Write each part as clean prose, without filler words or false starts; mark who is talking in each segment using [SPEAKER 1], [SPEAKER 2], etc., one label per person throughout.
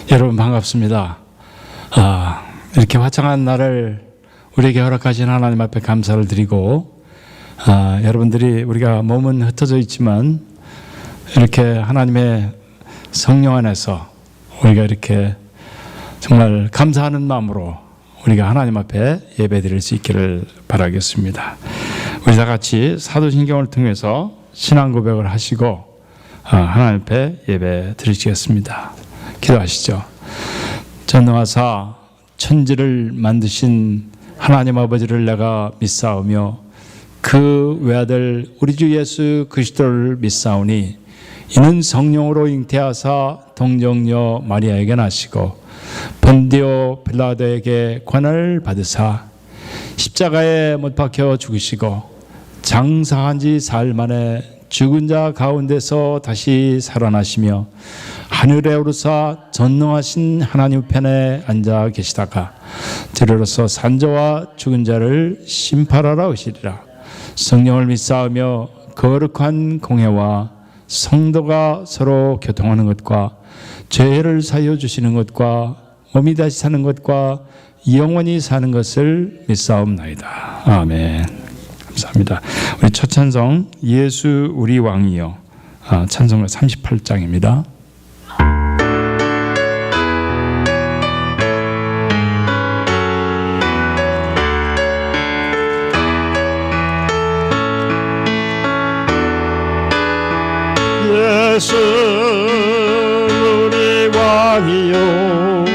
[SPEAKER 1] 여러분 반갑습니다. 이렇게 화창한 날을 우리에게 허락하신 하나님 앞에 감사를 드리고, 여러분들이 우리가 몸은 흩어져 있지만 이렇게 하나님의 성령 안에서 우리가 이렇게 정말 감사하는 마음으로 우리가 하나님 앞에 예배 드릴 수 있기를 바라겠습니다. 우리 다 같이 사도신경을 통해서 신앙 고백을 하시고 하나님 앞에 예배 드리시겠습니다. 기도하시죠. 전능하사 천지를 만드신 하나님 아버지를 내가 믿사오며 그 외아들 우리 주 예수 그리스도를 믿사오니 이는 성령으로 잉태하사 동정녀 마리아에게 나시고 본디오 빌라도에게 관을 받으사 십자가에 못 박혀 죽으시고 장사한 지 사흘 만에 죽은 자 가운데서 다시 살아나시며 하늘에 오르사 전능하신 하나님 편에 앉아 계시다가 들으로서 산자와 죽은 자를 심판하러 오시리라. 성령을 믿사오며 거룩한 공회와 성도가 서로 교통하는 것과 죄를 사여 주시는 것과 몸이 다시 사는 것과 영원히 사는 것을 믿사옵나이다. 아멘. 감사합니다. 우리 첫 찬송 예수 우리 왕이여, 찬송가 38장입니다.
[SPEAKER 2] 예수 우리 왕이여,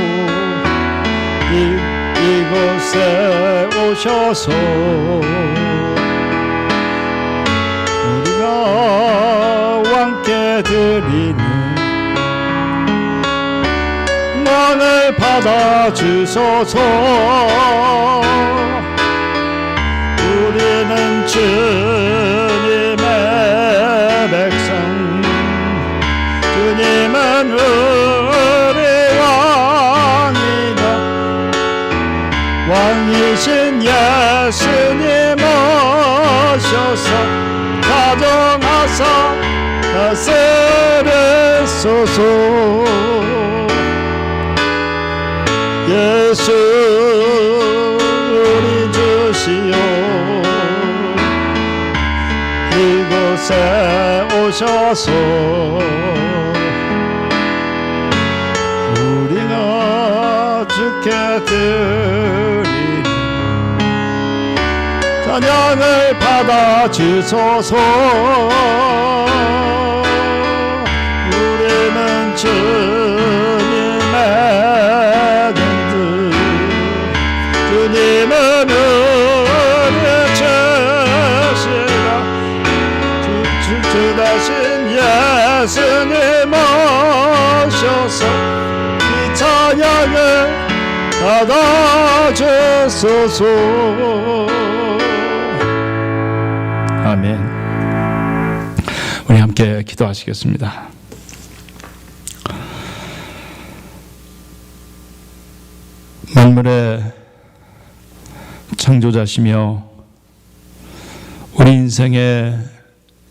[SPEAKER 2] 이곳에 오셔서 왕께 드리는 왕을 받아주소서. 우리는 주님의 백성, 주님은 우리 왕이다. 왕이신 예수님 오셔서 가정하사 다스리소서. 예수 우리 주시여, 이곳에 오셔서 우리가 주께 드리는 찬양을 받아주소서. 우리는 주님의 종들, 주님은 우리의 주시라. 주 대신 예수님 오셔서 이 찬양을 받아주소서.
[SPEAKER 1] 아멘. 우리 함께 기도하시겠습니다. 만물의 창조자시며 우리 인생의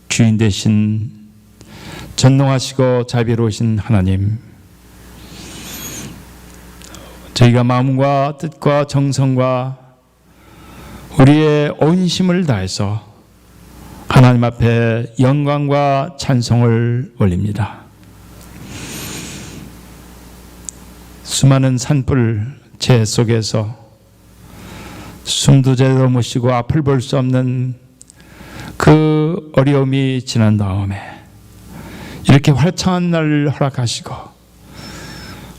[SPEAKER 1] 주인 되신 전능하시고 자비로우신 하나님, 저희가 마음과 뜻과 정성과 우리의 온 힘을 다해서 하나님 앞에 영광과 찬송을 올립니다. 수많은 산불 재 속에서 숨도 제대로 못 쉬고 앞을 볼 수 없는 그 어려움이 지난 다음에 이렇게 화창한 날을 허락하시고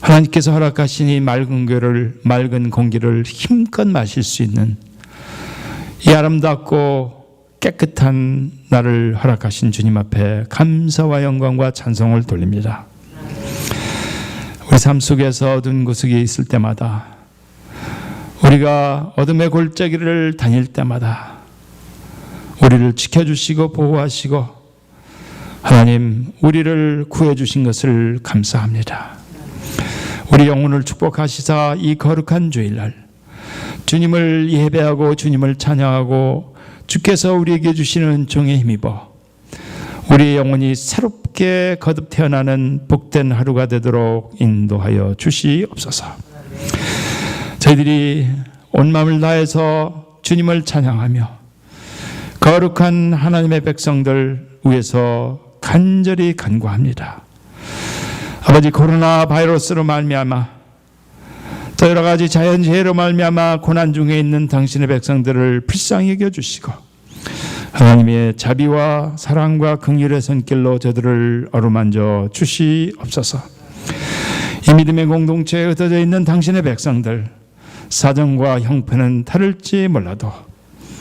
[SPEAKER 1] 하나님께서 허락하신 이 맑은 공기를 힘껏 마실 수 있는 이 아름답고 깨끗한 날을 허락하신 주님 앞에 감사와 영광과 찬송을 돌립니다. 우리 삶 속에서 어두운 구석에 있을 때마다, 우리가 어둠의 골짜기를 다닐 때마다 우리를 지켜주시고 보호하시고 하나님 우리를 구해주신 것을 감사합니다. 우리 영혼을 축복하시사 이 거룩한 주일날 주님을 예배하고 주님을 찬양하고 주께서 우리에게 주시는 은총에 힘입어 우리의 영혼이 새롭게 거듭 태어나는 복된 하루가 되도록 인도하여 주시옵소서. 저희들이 온 마음을 다해서 주님을 찬양하며 거룩한 하나님의 백성들 위해서 간절히 간구합니다. 아버지, 코로나 바이러스로 말미암아 또 여러 가지 자연재해로 말미암아 고난 중에 있는 당신의 백성들을 불쌍히 여겨주시고 하나님의 자비와 사랑과 긍휼의 손길로 저들을 어루만져 주시옵소서. 이 믿음의 공동체에 흩어져 있는 당신의 백성들, 사정과 형편은 다를지 몰라도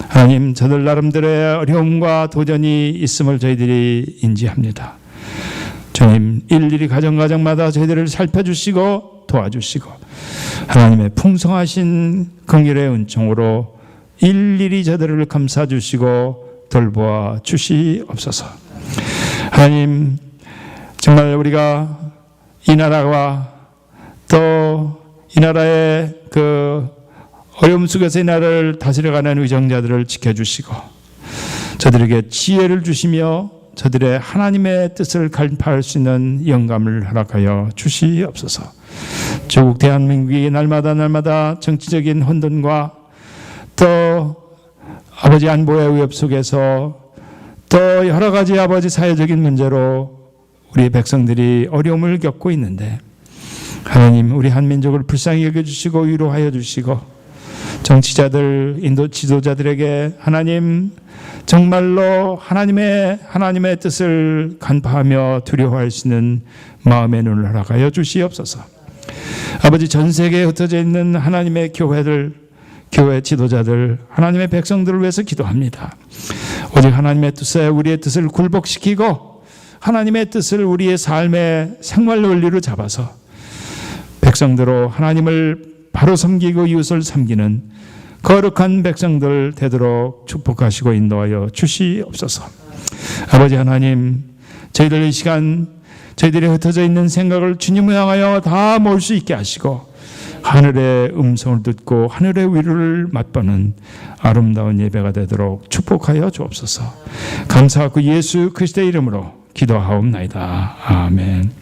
[SPEAKER 1] 하나님, 저들 나름대로의 어려움과 도전이 있음을 저희들이 인지합니다. 주님, 일일이 가정마다 저희들을 살펴주시고 도와주시고 하나님의 풍성하신 긍휼의 은총으로 일일이 저들을 감싸주시고 돌보아 주시옵소서. 하나님, 정말 우리가 이 나라와 또 이 나라의 그 어려움 속에서 이 나라를 다스려가는 의정자들을 지켜주시고 저들에게 지혜를 주시며 저들의 하나님의 뜻을 간파할 수 있는 영감을 허락하여 주시옵소서. 조국 대한민국이 날마다 정치적인 혼돈과 또 아버지 안보의 위협 속에서 또 여러 가지 아버지 사회적인 문제로 우리 백성들이 어려움을 겪고 있는데 하나님, 우리 한민족을 불쌍히 여겨주시고 위로하여 주시고 정치자들, 인도 지도자들에게 하나님 정말로 하나님의 뜻을 간파하며 두려워할 수 있는 마음의 눈을 허락하여 주시옵소서. 아버지, 전 세계에 흩어져 있는 하나님의 교회 지도자들, 하나님의 백성들을 위해서 기도합니다. 오직 하나님의 뜻에 우리의 뜻을 굴복시키고 하나님의 뜻을 우리의 삶의 생활 원리로 잡아서 백성대로 하나님을 바로 섬기고 이웃을 섬기는 거룩한 백성들 되도록 축복하시고 인도하여 주시옵소서. 아버지 하나님, 저희들 이 시간 저희들이 흩어져 있는 생각을 주님을 향하여 다 모을 수 있게 하시고 하늘의 음성을 듣고 하늘의 위로를 맛보는 아름다운 예배가 되도록 축복하여 주옵소서. 감사하고 예수 그리스도의 이름으로 기도하옵나이다. 아멘.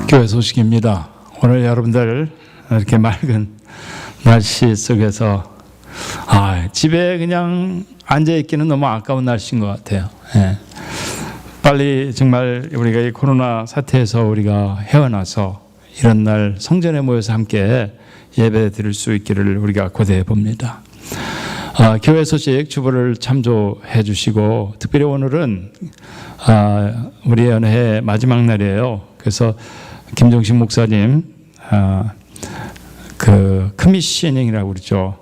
[SPEAKER 1] 교회 소식입니다. 오늘 여러분들 이렇게 맑은 날씨 속에서 집에 그냥 앉아있기는 너무 아까운 날씨인 것 같아요. 예. 빨리 정말 우리가 이 코로나 사태에서 우리가 헤어나서 이런 날 성전에 모여서 함께 예배 드릴 수 있기를 우리가 고대해 봅니다. 교회 소식 주보를 참조해 주시고 특별히 오늘은 우리 연회 마지막 날이에요. 그래서 김종식 목사님 그 커미셔닝이라고 그러죠.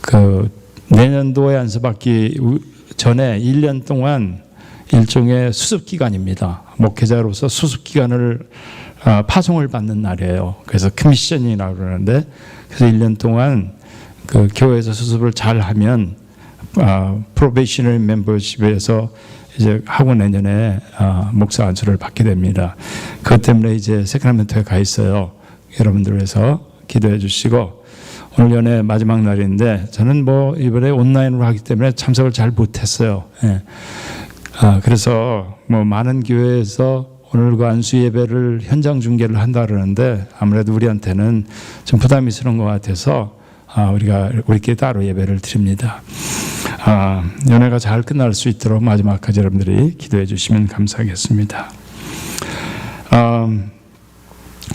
[SPEAKER 1] 그 내년도에 안수받기 전에 1년 동안 일종의 수습 기간입니다. 목회자로서 수습 기간을 파송을 받는 날이에요. 그래서 커미셔닝이라고 그러는데 그래서 1년 동안 그 교회에서 수습을 잘 하면 프로베이셔널 멤버십에서 이제 하고 내년에 목사 안수를 받게 됩니다. 그것 때문에 이제 세크라멘토에 가 있어요. 여러분들 위해서 기도해 주시고 오늘 연애 마지막 날인데 저는 뭐 이번에 온라인으로 하기 때문에 참석을 잘 못했어요. 예. 그래서 뭐 많은 교회에서 오늘 그 안수 예배를 현장 중계를 한다 그러는데 아무래도 우리한테는 좀 부담스러운 것 같아서 우리끼리 따로 예배를 드립니다. 연회가 잘 끝날 수 있도록 마지막까지 여러분들이 기도해 주시면 감사하겠습니다.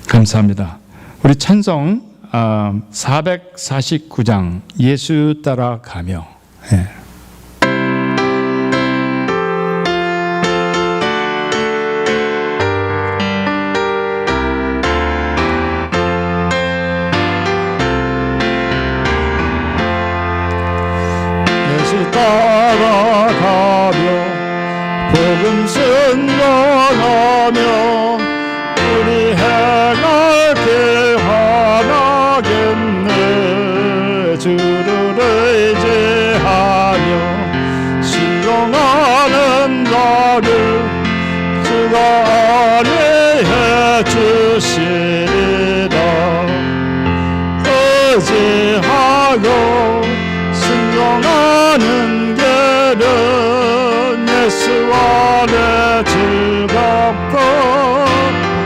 [SPEAKER 1] 감사합니다. 우리 찬송 449장 예수 따라가며
[SPEAKER 2] 의지하고 순종하는 길은 예수 안에 즐겁고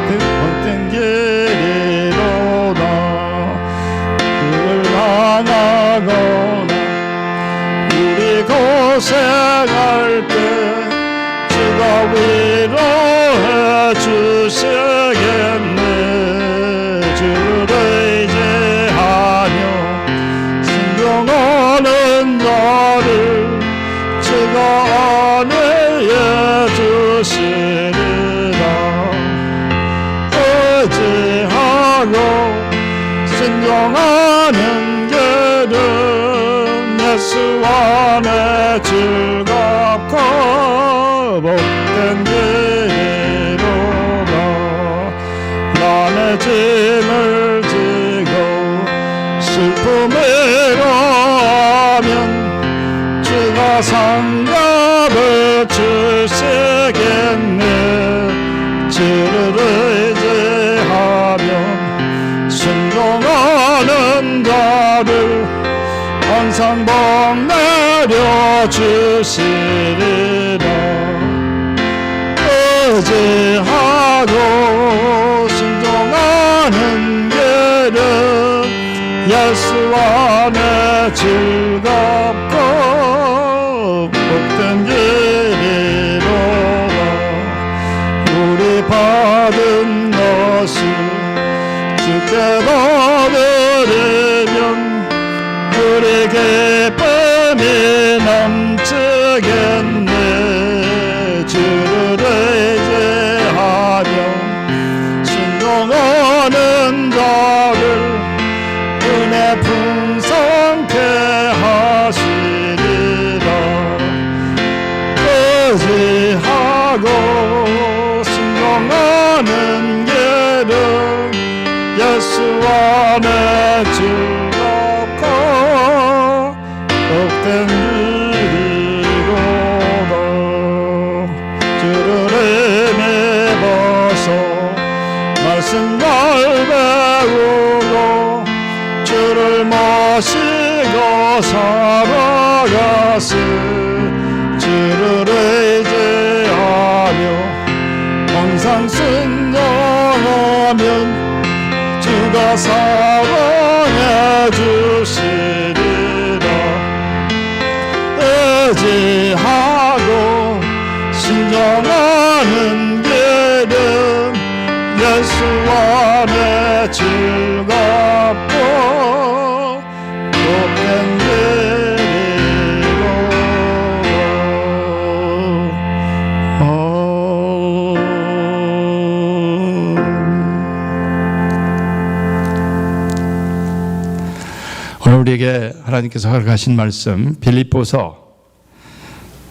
[SPEAKER 2] 복된 길이로다. 그를 향하거나 우리 고생할 때 주가 위로해 주시겠네. 주를 의지하며 순종하는 나를 주가 안위해 주시리라. 의지하고 순종하는 길은 예수 안에 즐겁고 복된 길이로다. 남의 짐을 지고 슬픔을 하면 주가 상급을 주시겠네. 주를 의지하며 순종하는 자를 항상 복 내려주시리라. 의지하고 순종하는 길은 예수 안에 즐겁고 복된 길이로다. 우리 받은 것을 주께 드리면 우리 기쁨이 넘치겠네. 주를 의지하며 순종하는 자를 은혜 풍성케 하시리라. 의지하고 순종하는 길은 예수 안에 즐겁고 복된 길이로다. 주를 힘입어서 말씀을 배우고 주를 모시고 살아가시. 주를 의지하며 항상 순종하면 주가 사랑해 주시리라. 의지하고 순종하는 길은 예수 안에 즐겁고 복된
[SPEAKER 1] 오늘 우리에게 하나님께서 허락하신 말씀 빌립보서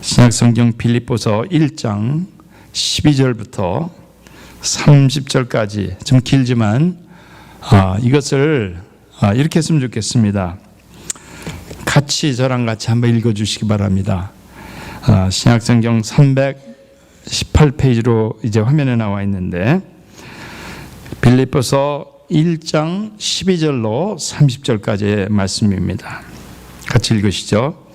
[SPEAKER 1] 신약성경 빌립보서 1장 12절부터 30절까지 좀 길지만 이것을 이렇게 했으면 좋겠습니다. 같이 저랑 같이 한번 읽어주시기 바랍니다. 신약성경 318페이지로 이제 화면에 나와 있는데 빌립보서 1장 12절로 30절까지의 말씀입니다. 같이 읽으시죠.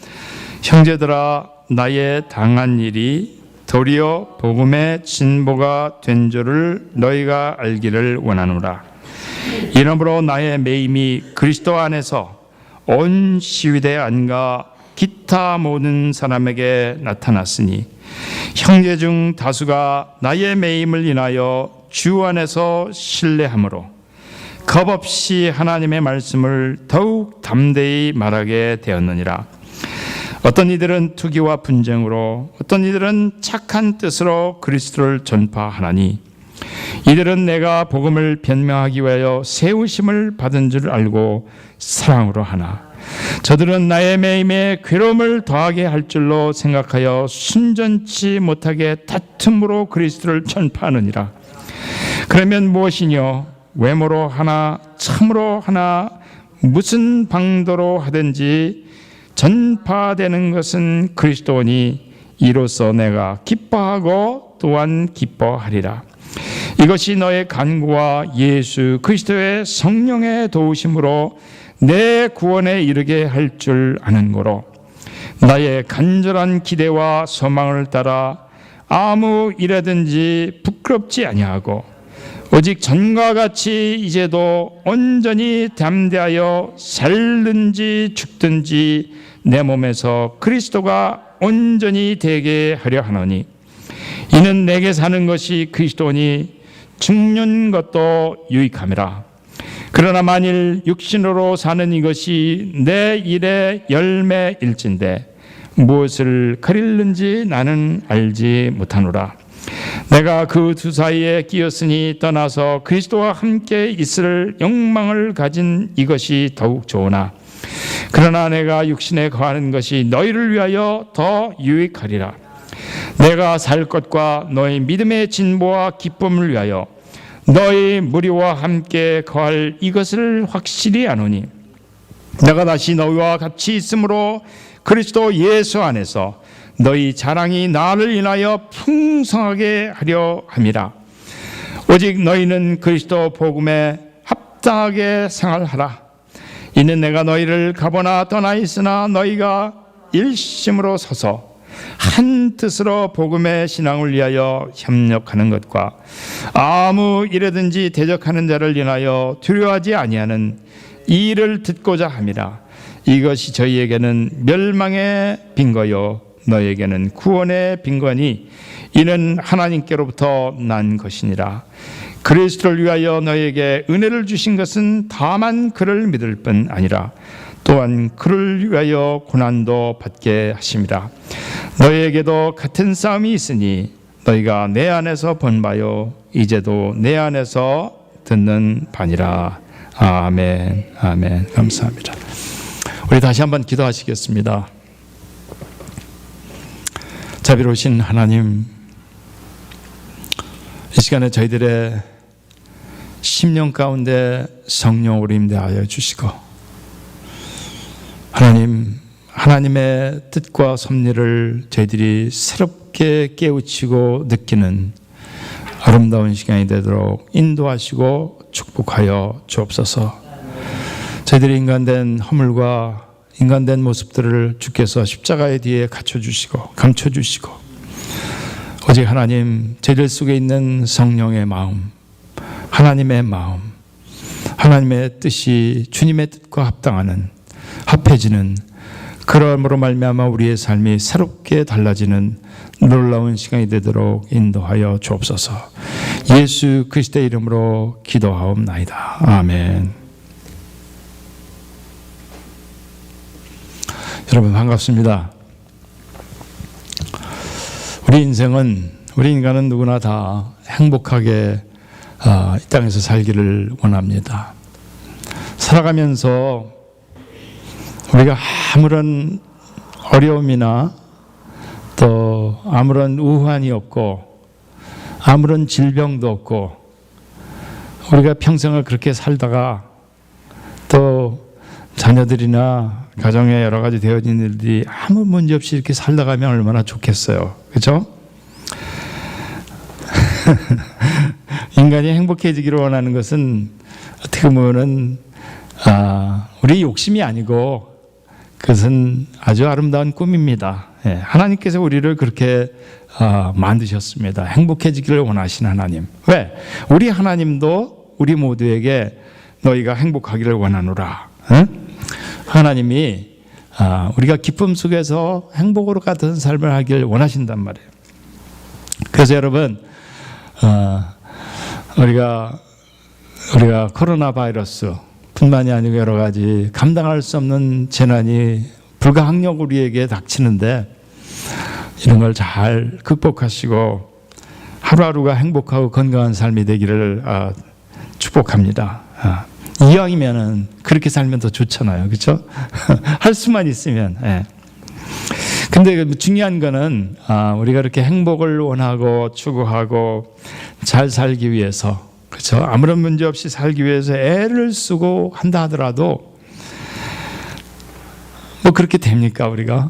[SPEAKER 1] 형제들아, 나의 당한 일이 도리어 복음의 진보가 된 줄을 너희가 알기를 원하노라. 이러므로 나의 매임이 그리스도 안에서 온 시위대 안과 기타 모든 사람에게 나타났으니 형제 중 다수가 나의 매임을 인하여 주 안에서 신뢰함으로 겁없이 하나님의 말씀을 더욱 담대히 말하게 되었느니라. 어떤 이들은 투기와 분쟁으로, 어떤 이들은 착한 뜻으로 그리스도를 전파하나니 이들은 내가 복음을 변명하기 위하여 세우심을 받은 줄 알고 사랑으로 하나 저들은 나의 매임에 괴로움을 더하게 할 줄로 생각하여 순전치 못하게 다툼으로 그리스도를 전파하느니라. 그러면 무엇이뇨? 외모로 하나 참으로 하나 무슨 방도로 하든지 전파되는 것은 그리스도니 이로써 내가 기뻐하고 또한 기뻐하리라. 이것이 너의 간구와 예수 그리스도의 성령의 도우심으로 내 구원에 이르게 할 줄 아는 거로 나의 간절한 기대와 소망을 따라 아무 일에든지 부끄럽지 아니하고 오직 전과 같이 이제도 온전히 담대하여 살든지 죽든지 내 몸에서 그리스도가 온전히 되게 하려 하노니 이는 내게 사는 것이 그리스도니 죽는 것도 유익함이라. 그러나 만일 육신으로 사는 이것이 내 일의 열매일진데 무엇을 가릴는지 나는 알지 못하노라. 내가 그 두 사이에 끼었으니 떠나서 그리스도와 함께 있을 욕망을 가진 이것이 더욱 좋으나 그러나 내가 육신에 거하는 것이 너희를 위하여 더 유익하리라. 내가 살 것과 너희 믿음의 진보와 기쁨을 위하여 너희 무리와 함께 거할 이것을 확실히 아노니 내가 다시 너희와 같이 있으므로 그리스도 예수 안에서 너희 자랑이 나를 인하여 풍성하게 하려 함이라. 오직 너희는 그리스도 복음에 합당하게 생활하라. 이는 내가 너희를 가보나 떠나 있으나 너희가 일심으로 서서 한 뜻으로 복음의 신앙을 위하여 협력하는 것과 아무 일에든지 대적하는 자를 인하여 두려워하지 아니하는 이 일을 듣고자 함이라. 이것이 저희에게는 멸망의 빈거요 너희에게는 구원의 빈거니 이는 하나님께로부터 난 것이니라. 그리스도를 위하여 너희에게 은혜를 주신 것은 다만 그를 믿을 뿐 아니라 또한 그를 위하여 고난도 받게 하심이라. 너희에게도 같은 싸움이 있으니 너희가 내 안에서 본 바요 이제도 내 안에서 듣는 바니라. 아멘. 아멘. 감사합니다. 우리 다시 한번 기도하시겠습니다. 자비로우신 하나님, 이 시간에 저희들의 심령 가운데 성령으로 임대하여 주시고 하나님, 하나님의 뜻과 섭리를 저희들이 새롭게 깨우치고 느끼는 아름다운 시간이 되도록 인도하시고 축복하여 주옵소서. 저희들이 인간된 허물과 인간된 모습들을 주께서 십자가의 뒤에 갖춰주시고 감춰주시고 오직 하나님, 저희들 속에 있는 성령의 마음, 하나님의 마음, 하나님의 뜻이 주님의 뜻과 합당하는 합해지는 그러므로 말미암아 우리의 삶이 새롭게 달라지는 놀라운 시간이 되도록 인도하여 주옵소서. 예수 그리스도의 이름으로 기도하옵나이다. 아멘. 여러분 반갑습니다. 우리 인생은, 우리 인간은 누구나 다 행복하게 이 땅에서 살기를 원합니다. 살아가면서 우리가 아무런 어려움이나 또 아무런 우환이 없고 아무런 질병도 없고 우리가 평생을 그렇게 살다가 또 자녀들이나 가정에 여러 가지 되어진 일들이 아무 문제 없이 이렇게 살다 가면 얼마나 좋겠어요. 그렇죠? 인간이 행복해지기를 원하는 것은 어떻게 보면은 우리 욕심이 아니고 그것은 아주 아름다운 꿈입니다. 하나님께서 우리를 그렇게 만드셨습니다. 행복해지기를 원하시는 하나님. 왜? 우리 하나님도 우리 모두에게 너희가 행복하기를 원하노라. 하나님이 우리가 기쁨 속에서 행복으로 같은 삶을 하길 원하신단 말이에요. 그래서 여러분, 우리가 코로나 바이러스 뿐만이 아니고 여러 가지 감당할 수 없는 재난이 불가항력 우리에게 닥치는데 이런 걸 잘 극복하시고 하루하루가 행복하고 건강한 삶이 되기를 축복합니다. 이왕이면은 그렇게 살면 더 좋잖아요. 그렇죠? 할 수만 있으면. 근데 중요한 거는 우리가 이렇게 행복을 원하고 추구하고 잘 살기 위해서, 그렇죠? 아무런 문제 없이 살기 위해서 애를 쓰고 한다 하더라도 뭐 그렇게 됩니까? 우리가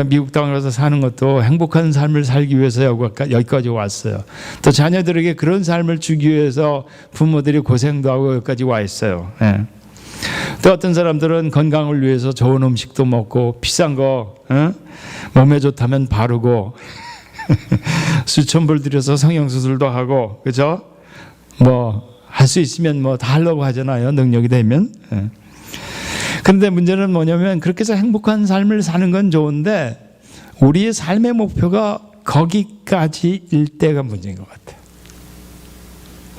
[SPEAKER 1] 미국 땅에 가서 사는 것도 행복한 삶을 살기 위해서 여기까지 왔어요. 또 자녀들에게 그런 삶을 주기 위해서 부모들이 고생도 하고 여기까지 와 있어요. 또 어떤 사람들은 건강을 위해서 좋은 음식도 먹고 비싼 거 몸에 좋다면 바르고 수천 불 들여서 성형수술도 하고, 그죠? 뭐 할 수 있으면 뭐 다 하려고 하잖아요, 능력이 되면. 그런데 문제는 뭐냐면 그렇게 해서 행복한 삶을 사는 건 좋은데 우리의 삶의 목표가 거기까지일 때가 문제인 것 같아요.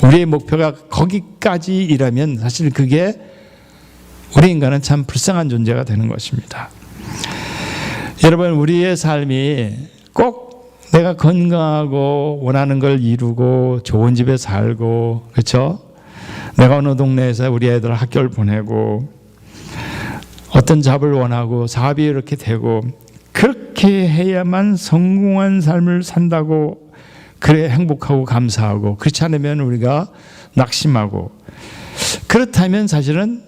[SPEAKER 1] 우리의 목표가 거기까지이라면 사실 그게 우리 인간은 참 불쌍한 존재가 되는 것입니다. 여러분, 우리의 삶이 꼭 내가 건강하고 원하는 걸 이루고 좋은 집에 살고, 그렇죠? 내가 어느 동네에서 우리 애들 학교를 보내고 어떤 잡을 원하고 사업이 이렇게 되고 그렇게 해야만 성공한 삶을 산다고, 그래 행복하고 감사하고, 그렇지 않으면 우리가 낙심하고, 그렇다면 사실은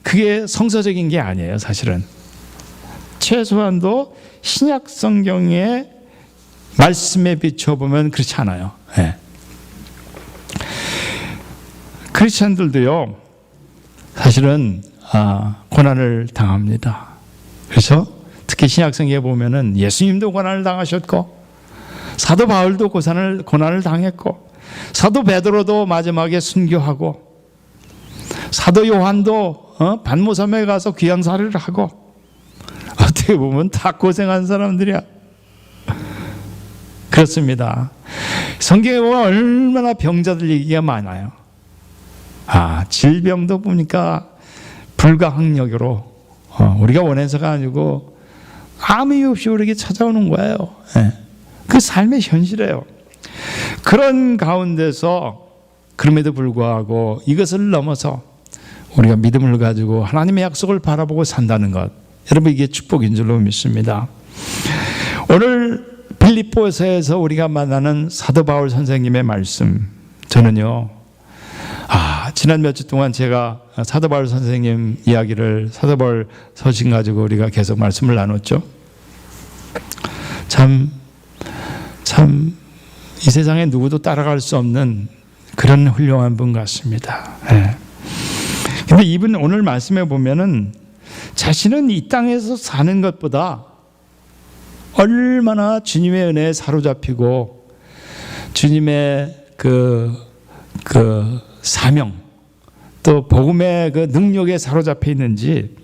[SPEAKER 1] 그게 성서적인 게 아니에요. 사실은 최소한도 신약 성경의 말씀에 비춰보면 그렇지 않아요. 네. 크리스찬들도요 사실은 고난을 당합니다. 그래서 특히 신약 성경에 보면은 예수님도 고난을 당하셨고 사도 바울도 고난을 당했고 사도 베드로도 마지막에 순교하고 사도 요한도 반모섬에 가서 귀양살이를 하고, 어떻게 보면 다 고생한 사람들이야. 그렇습니다. 성경에 보면 얼마나 병자들 얘기가 많아요. 질병도 보니까 불가항력으로 우리가 원해서가 아니고 아무 이유 없이 우리에게 찾아오는 거예요. 그 삶의 현실이에요. 그런 가운데서 그럼에도 불구하고 이것을 넘어서 우리가 믿음을 가지고 하나님의 약속을 바라보고 산다는 것, 여러분 이게 축복인 줄로 믿습니다. 오늘 빌립보서에서 우리가 만나는 사도 바울 선생님의 말씀, 저는요 지난 몇 주 동안 제가 사도 바울 선생님 이야기를, 사도 바울 서신 가지고 우리가 계속 말씀을 나눴죠. 참 이 세상에 누구도 따라갈 수 없는 그런 훌륭한 분 같습니다. 근데 이분 오늘 말씀에 보면은 자신은 이 땅에서 사는 것보다 얼마나 주님의 은혜에 사로잡히고 주님의 그 사명 또 복음의 그 능력에 사로잡혀 있는지,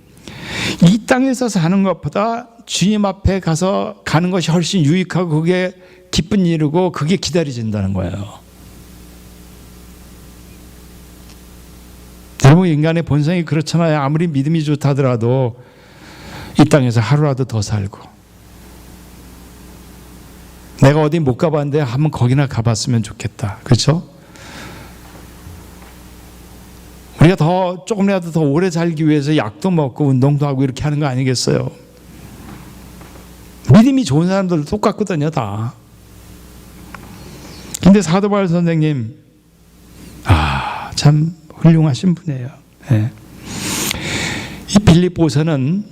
[SPEAKER 1] 이 땅에서 사는 것보다 주님 앞에 가서 가는 것이 훨씬 유익하고 그게 기쁜 일이고 그게 기다려진다는 거예요. 여러분, 인간의 본성이 그렇잖아요. 아무리 믿음이 좋다더라도 이 땅에서 하루라도 더 살고, 내가 어디 못 가봤는데 한번 거기나 가봤으면 좋겠다. 그렇죠? 우리가 더 조금이라도 더 오래 살기 위해서 약도 먹고 운동도 하고 이렇게 하는 거 아니겠어요? 믿음이 좋은 사람들도 똑같거든요, 다. 근데 사도 바울 선생님 참 훌륭하신 분이에요. 이 빌립보서는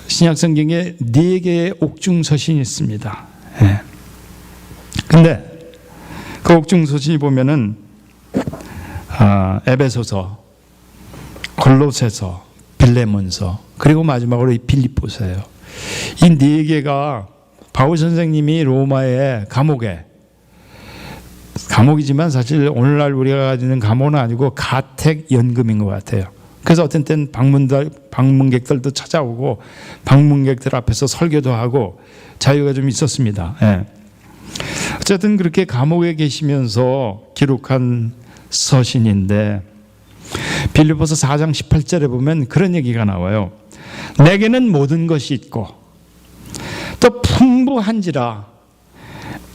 [SPEAKER 1] 신약 성경에 4개의 옥중서신이 있습니다. 근데 그 옥중서신이 보면은 에베소서, 골로새서, 빌레몬서, 그리고 마지막으로 이 빌립보서예요. 이 4개가 바울 선생님이 로마의 감옥이지만 사실 오늘날 우리가 가지는 감옥은 아니고 가택연금인 것 같아요. 그래서 어떤 때는 방문객들도 찾아오고 방문객들 앞에서 설교도 하고 자유가 좀 있었습니다. 어쨌든 그렇게 감옥에 계시면서 기록한 서신인데, 빌립보서 4장 18절에 보면 그런 얘기가 나와요. 내게는 모든 것이 있고 또 풍부한지라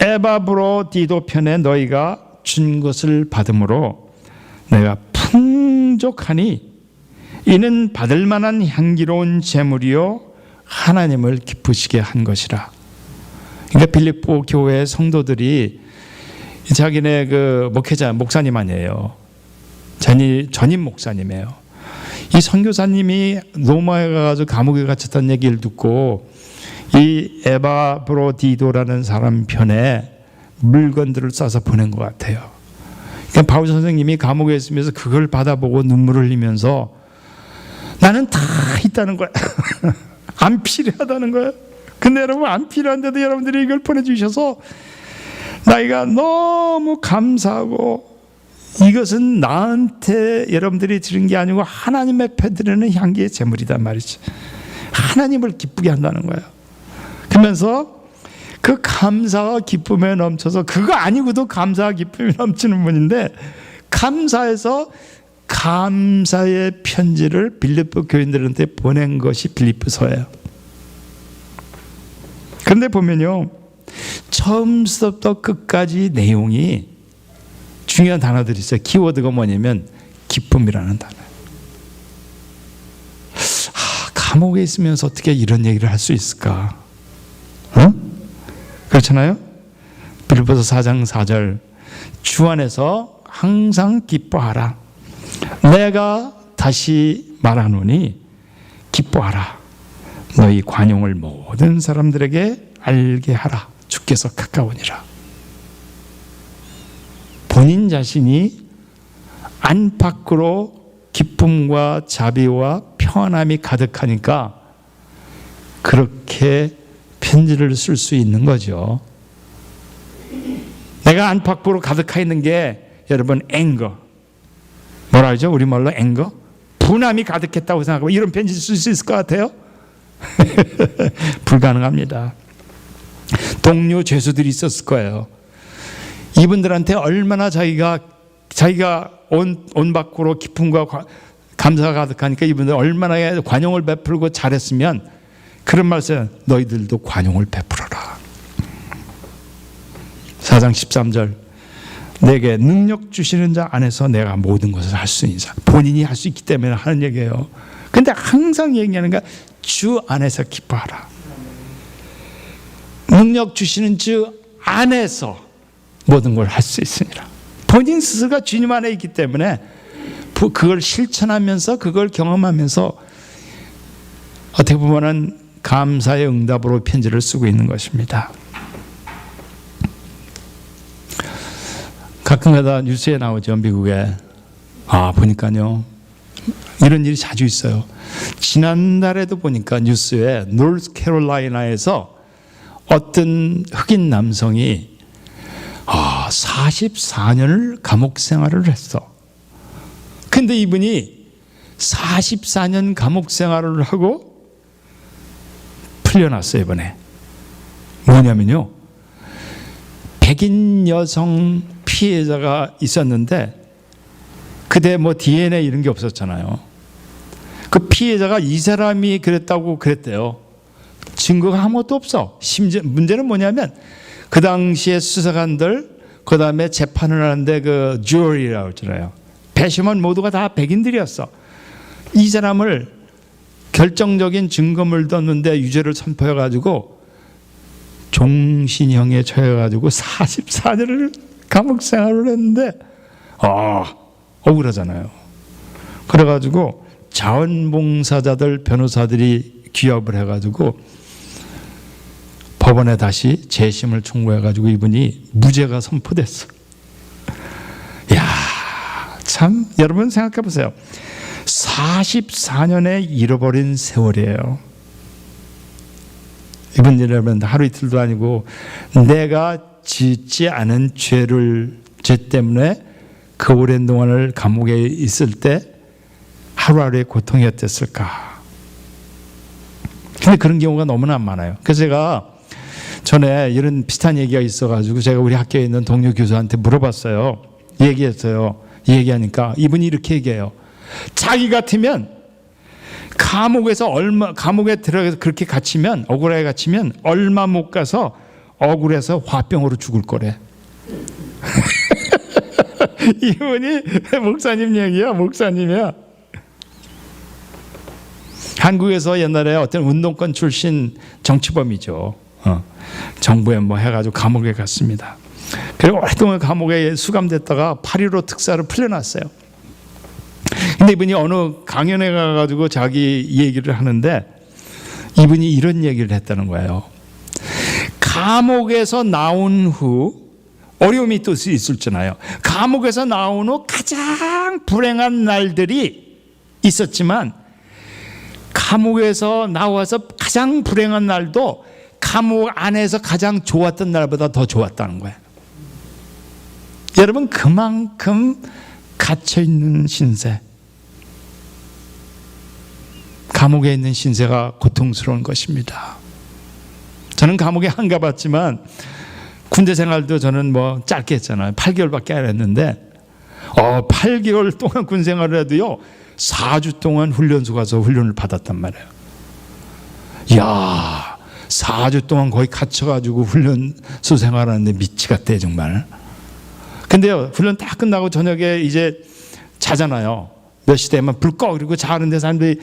[SPEAKER 1] 에바브로디도 편에 너희가 준 것을 받음으로 내가 풍족하니 이는 받을 만한 향기로운 제물이요 하나님을 기쁘시게 한 것이라. 그러니까 빌립보 교회 성도들이 자기네 그 목회자, 목사님 아니에요. 전임 목사님이에요. 이 선교사님이 로마에 가서 감옥에 갇혔다는 얘기를 듣고 이 에바브로디도라는 사람 편에 물건들을 싸서 보낸 것 같아요. 그러니까 바울 선생님이 감옥에 있으면서 그걸 받아보고 눈물을 흘리면서 나는 다 있다는 거야. 안 필요하다는 거야. 근데 여러분 안 필요한데도 여러분들이 이걸 보내주셔서 나이가 너무 감사하고 이것은 나한테 여러분들이 드린 게 아니고 하나님 앞에 드리는 향기의 제물이단 말이지. 하나님을 기쁘게 한다는 거야. 그러면서 그 감사와 기쁨에 넘쳐서 그거 아니고도 감사와 기쁨이 넘치는 분인데 감사해서 감사의 편지를 빌립보 교인들한테 보낸 것이 빌립보서예요. 그런데 보면요, 처음부터 끝까지 내용이 중요한 단어들이 있어요. 키워드가 뭐냐면 기쁨이라는 단어예요. 감옥에 있으면서 어떻게 이런 얘기를 할 수 있을까? 그렇잖아요? 빌립보서 4장 4절 주 안에서 항상 기뻐하라. 내가 다시 말하노니 기뻐하라. 너희 관용을 모든 사람들에게 알게 하라. 주께서 가까우니라. 본인 자신이 안팎으로 기쁨과 자비와 평안함이 가득하니까 그렇게 편지를 쓸 수 있는 거죠. 내가 안팎으로 가득하 있는 게 여러분 앵거, 뭐라 하죠? 우리말로 앵거? 분함이 가득했다고 생각하고 이런 편지 쓸 수 있을 것 같아요? 불가능합니다. 동료 죄수들이 있었을 거예요. 이분들한테 얼마나 자기가 온 밖으로 기쁨과 감사가 가득하니까 이분들 얼마나 관용을 베풀고 잘했으면 그런 말씀, 너희들도 관용을 베풀어라. 4장 13절 내게 능력 주시는 자 안에서 내가 모든 것을 할 수 있는 자. 본인이 할 수 있기 때문에 하는 얘기예요. 근데 항상 얘기하는 게 주 안에서 기뻐하라. 능력 주시는 주 안에서 모든 걸 할 수 있으니라. 본인 스스로가 주님 안에 있기 때문에 그걸 실천하면서 그걸 경험하면서 어떻게 보면은 감사의 응답으로 편지를 쓰고 있는 것입니다. 가끔가다 뉴스에 나오죠. 미국에. 보니까요. 이런 일이 자주 있어요. 지난달에도 보니까 뉴스에 노스캐롤라이나에서 어떤 흑인 남성이 44년을 감옥 생활을 했어. 근데 이분이 44년 감옥 생활을 하고 풀려났어요, 이번에. 뭐냐면요. 백인 여성 피해자가 있었는데 그때 뭐 DNA 이런 게 없었잖아요. 그 피해자가 이 사람이 그랬다고 그랬대요. 증거가 아무것도 없어. 심지어 문제는 뭐냐면 그 당시에 수사관들 그 다음에 재판을 하는데 그 주어리라고 했잖아요. 배심원 모두가 다 백인들이었어. 이 사람을 결정적인 증거물도 없는데 유죄를 선포해가지고 종신형에 처해가지고 44년을 감옥 생활을 했는데 억울하잖아요. 그래가지고 자원봉사자들 변호사들이 기업을 해가지고 법원에 다시 재심을 청구해가지고 이분이 무죄가 선포됐어. 이야, 참 여러분 생각해 보세요. 44년의 잃어버린 세월이에요. 이분 여러분 하루 이틀도 아니고 내가 짓지 않은 죄 때문에 그 오랜 동안을 감옥에 있을 때 하루하루의 고통이 어땠을까. 근데 그런 경우가 너무나 많아요. 그래서 제가 전에 이런 비슷한 얘기가 있어가지고 제가 우리 학교에 있는 동료 교수한테 물어봤어요. 얘기했어요. 얘기하니까 이분이 이렇게 얘기해요. 자기 같으면 감옥에 들어가서 그렇게 갇히면, 억울하게 갇히면 얼마 못 가서 억울해서 화병으로 죽을 거래. 이분이 목사님 얘기야, 목사님이야. 한국에서 옛날에 어떤 운동권 출신 정치범이죠. 정부에 뭐 해가지고 감옥에 갔습니다. 그리고 오랫동안 감옥에 수감됐다가 8.15 특사로 풀려났어요. 근데 이분이 어느 강연에 가가지고 자기 얘기를 하는데 이분이 이런 얘기를 했다는 거예요. 감옥에서 나온 후 어려움이 또 있었잖아요. 감옥에서 나온 후 가장 불행한 날들이 있었지만 감옥에서 나와서 가장 불행한 날도 감옥 안에서 가장 좋았던 날보다 더 좋았다는 거예요. 여러분, 그만큼 갇혀있는 신세, 감옥에 있는 신세가 고통스러운 것입니다. 저는 감옥에 안 가봤지만 군대 생활도 저는 뭐 짧게 했잖아요. 8개월밖에 안 했는데 8개월 동안 군 생활을 해도요 4주 동안 훈련소 가서 훈련을 받았단 말이에요. 이야, 4주 동안 거의 갇혀가지고 훈련소 생활하는데 미치 같대 정말. 근데요, 훈련 다 끝나고 저녁에 이제 자잖아요. 몇 시대면 불 꺼. 그리고 자는데 사람들이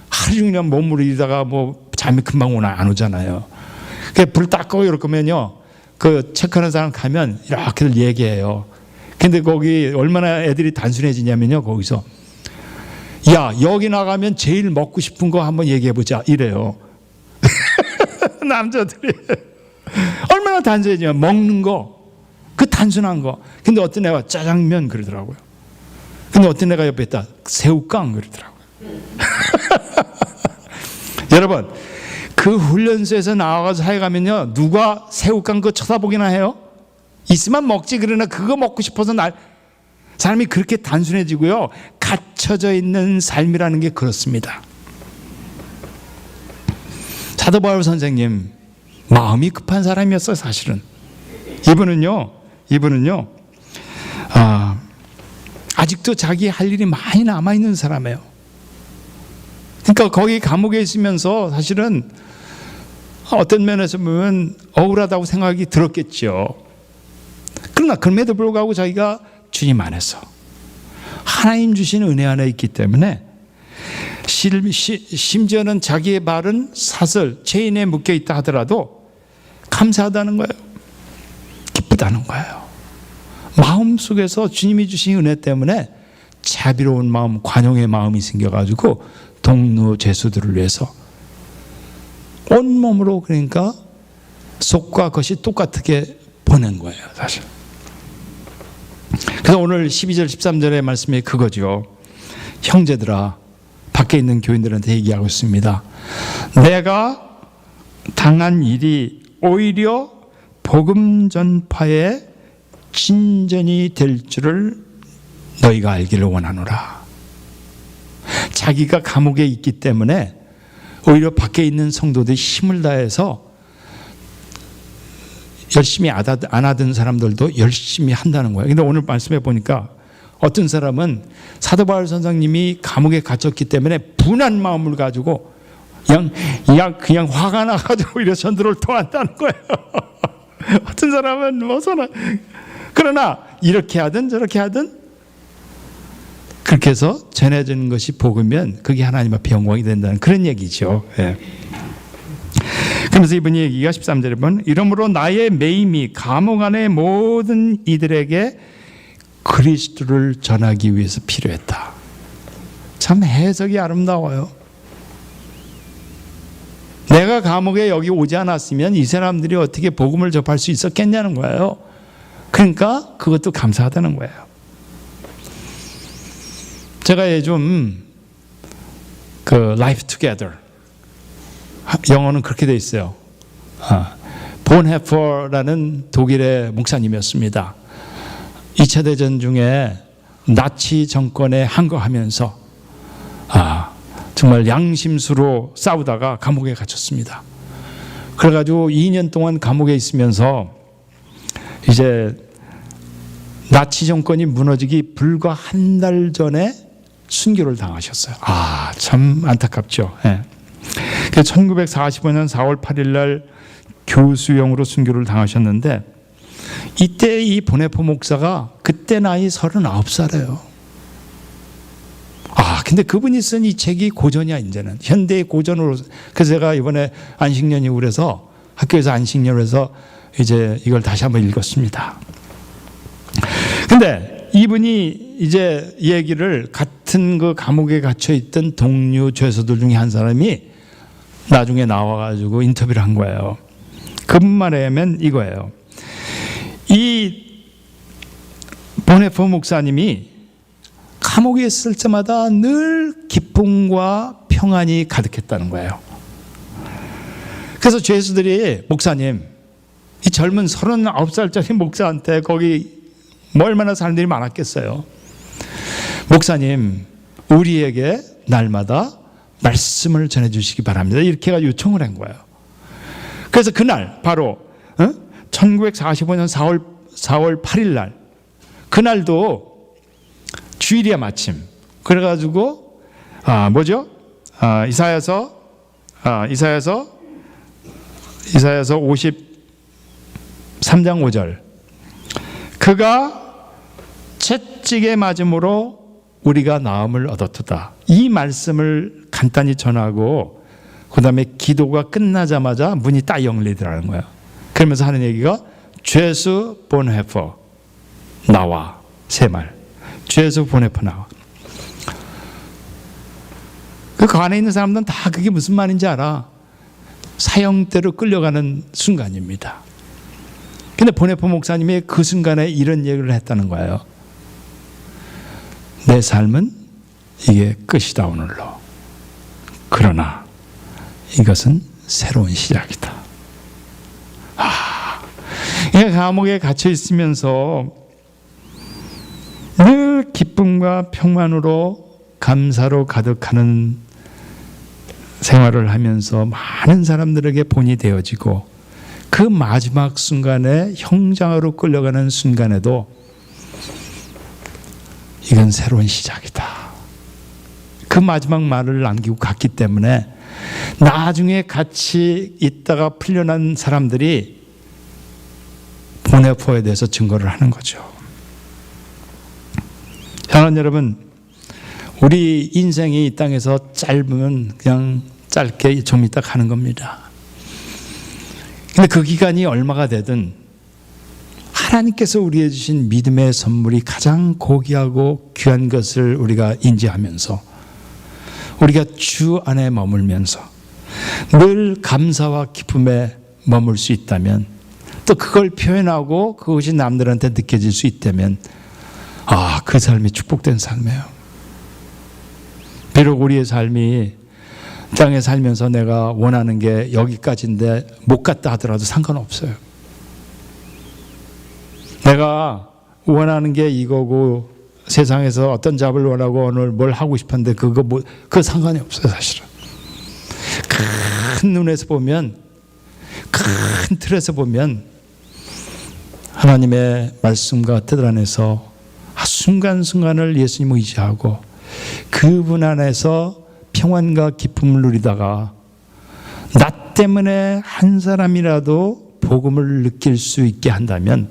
[SPEAKER 1] 하루 종일 몸부림이다가 뭐 잠이 금방 오나 안 오잖아요. 불 딱 꺼 이럴 거면요, 그 체크하는 사람 가면 이렇게들 얘기해요. 근데 거기 얼마나 애들이 단순해지냐면요, 거기서 야, 여기 나가면 제일 먹고 싶은 거 한번 얘기해보자 이래요. 남자들이 얼마나 단순해지냐면 먹는 거, 그 단순한 거. 근데 어떤 애가 짜장면 그러더라고요. 근데 어떤 애가 옆에 있다 새우깡 그러더라고요. 여러분, 그 훈련소에서 나와서 사회 가면요, 누가 새우깡 그거 쳐다보기나 해요? 있으면 먹지. 그러나 그거 먹고 싶어서 사람이 그렇게 단순해지고요, 갇혀져 있는 삶이라는 게 그렇습니다. 사도 바울 선생님 마음이 급한 사람이었어요. 사실은 이분은요 아직도 자기 할 일이 많이 남아있는 사람이에요. 그러니까 거기 감옥에 있으면서 사실은 어떤 면에서 보면 억울하다고 생각이 들었겠죠. 그러나 그럼에도 불구하고 자기가 주님 안에서 하나님 주신 은혜 안에 있기 때문에 심지어는 자기의 발은 사슬, 체인에 묶여 있다 하더라도 감사하다는 거예요. 기쁘다는 거예요. 마음속에서 주님이 주신 은혜 때문에 자비로운 마음, 관용의 마음이 생겨가지고 동료 죄수들을 위해서 온몸으로, 그러니까 속과 겉이 똑같게 보낸 거예요, 사실. 그래서 오늘 12절 13절의 말씀이 그거죠. 형제들아, 밖에 있는 교인들한테 얘기하고 있습니다. 내가 당한 일이 오히려 복음 전파의 진전이 될 줄을 너희가 알기를 원하노라. 자기가 감옥에 있기 때문에 오히려 밖에 있는 성도들이 힘을 다해서 열심히 안 하던 사람들도 열심히 한다는 거예요. 근데 오늘 말씀해 보니까 어떤 사람은 사도 바울 선생님이 감옥에 갇혔기 때문에 분한 마음을 가지고 그냥 화가 나가지고 이래 전도를 통한다는 거예요. 어떤 사람은 그러나 이렇게 하든 저렇게 하든 그렇게 해서 전해지는 것이 복으면 그게 하나님 앞에 영광이 된다는 그런 얘기죠. 예. 그러면서 이번 얘기가 13절에 보면 이러므로 나의 매임이 감옥 안의 모든 이들에게 그리스도를 전하기 위해서 필요했다. 참 해석이 아름다워요. 내가 감옥에 여기 오지 않았으면 이 사람들이 어떻게 복음을 접할 수 있었겠냐는 거예요. 그러니까 그것도 감사하다는 거예요. 제가 요즘 그 Life Together, 영어는 그렇게 돼 있어요. 본헤퍼라는 독일의 목사님이었습니다. 2차 대전 중에 나치 정권에 항거하면서 정말 양심수로 싸우다가 감옥에 갇혔습니다. 그래가지고 2년 동안 감옥에 있으면서 이제 나치 정권이 무너지기 불과 한 달 전에 순교를 당하셨어요. 참 안타깝죠. 예. 1945년 4월 8일 날 교수형으로 순교를 당하셨는데 이때 이 보네포 목사가 그때 나이 39살이에요. 근데 그분이 쓴 이 책이 고전이야, 이제는. 현대의 고전으로. 그래서 제가 이번에 안식년이고 그래서 학교에서 안식년을 해서 이제 이걸 다시 한번 읽었습니다. 근데 이분이 이제 얘기를 같은 그 감옥에 갇혀 있던 동료 죄수들 중에 한 사람이 나중에 나와가지고 인터뷰를 한 거예요. 그분만 하면 이거예요. 이 보네포 목사님이 감옥에 있을 때마다 늘 기쁨과 평안이 가득했다는 거예요. 그래서 죄수들이 목사님, 이 젊은 39살짜리 목사한테 거기 얼마나 사람들이 많았겠어요. 목사님, 우리에게 날마다 말씀을 전해주시기 바랍니다. 이렇게 해서 요청을 한 거예요. 그래서 그날 바로 1945년 4월 8일 날, 그날도 주일이야 마침. 그래가지고 이사야서 53장 5절, 그가 채찍에 맞음으로 우리가 나음을 얻었도다. 이 말씀을 간단히 전하고 그 다음에 기도가 끝나자마자 문이 딱 열리더라는 거예요. 그러면서 하는 얘기가 죄수 보네포 나와. 세 말. 죄수 보네포 나와. 그 안에 있는 사람들은 다 그게 무슨 말인지 알아. 사형대로 끌려가는 순간입니다. 근데 보네포 목사님이 그 순간에 이런 얘기를 했다는 거예요. 내 삶은 이게 끝이다 오늘로. 그러나 이것은 새로운 시작이다. 감옥에 갇혀 있으면서 늘 기쁨과 평안으로 감사로 가득하는 생활을 하면서 많은 사람들에게 본이 되어지고, 그 마지막 순간에 형장으로 끌려가는 순간에도 이건 새로운 시작이다. 그 마지막 말을 남기고 갔기 때문에 나중에 같이 있다가 풀려난 사람들이 보네포에 대해서 증거를 하는 거죠. 사랑하는 여러분, 우리 인생이 이 땅에서 짧으면 그냥 짧게 좀 있다 가는 겁니다. 근데 그 기간이 얼마가 되든 하나님께서 우리에게 주신 믿음의 선물이 가장 고귀하고 귀한 것을 우리가 인지하면서, 우리가 주 안에 머물면서 늘 감사와 기쁨에 머물 수 있다면, 또 그걸 표현하고 그것이 남들한테 느껴질 수 있다면, 그 삶이 축복된 삶이에요. 비록 우리의 삶이 땅에 살면서 내가 원하는 게 여기까지인데 못 갔다 하더라도 상관없어요. 내가 원하는 게 이거고 세상에서 어떤 잡을 원하고 오늘 뭘 하고 싶은데 그거 상관이 없어요. 사실은 큰 눈에서 보면, 큰 틀에서 보면 하나님의 말씀과 뜻 안에서 순간순간을 예수님 의지하고 그분 안에서 평안과 기쁨을 누리다가 나 때문에 한 사람이라도 복음을 느낄 수 있게 한다면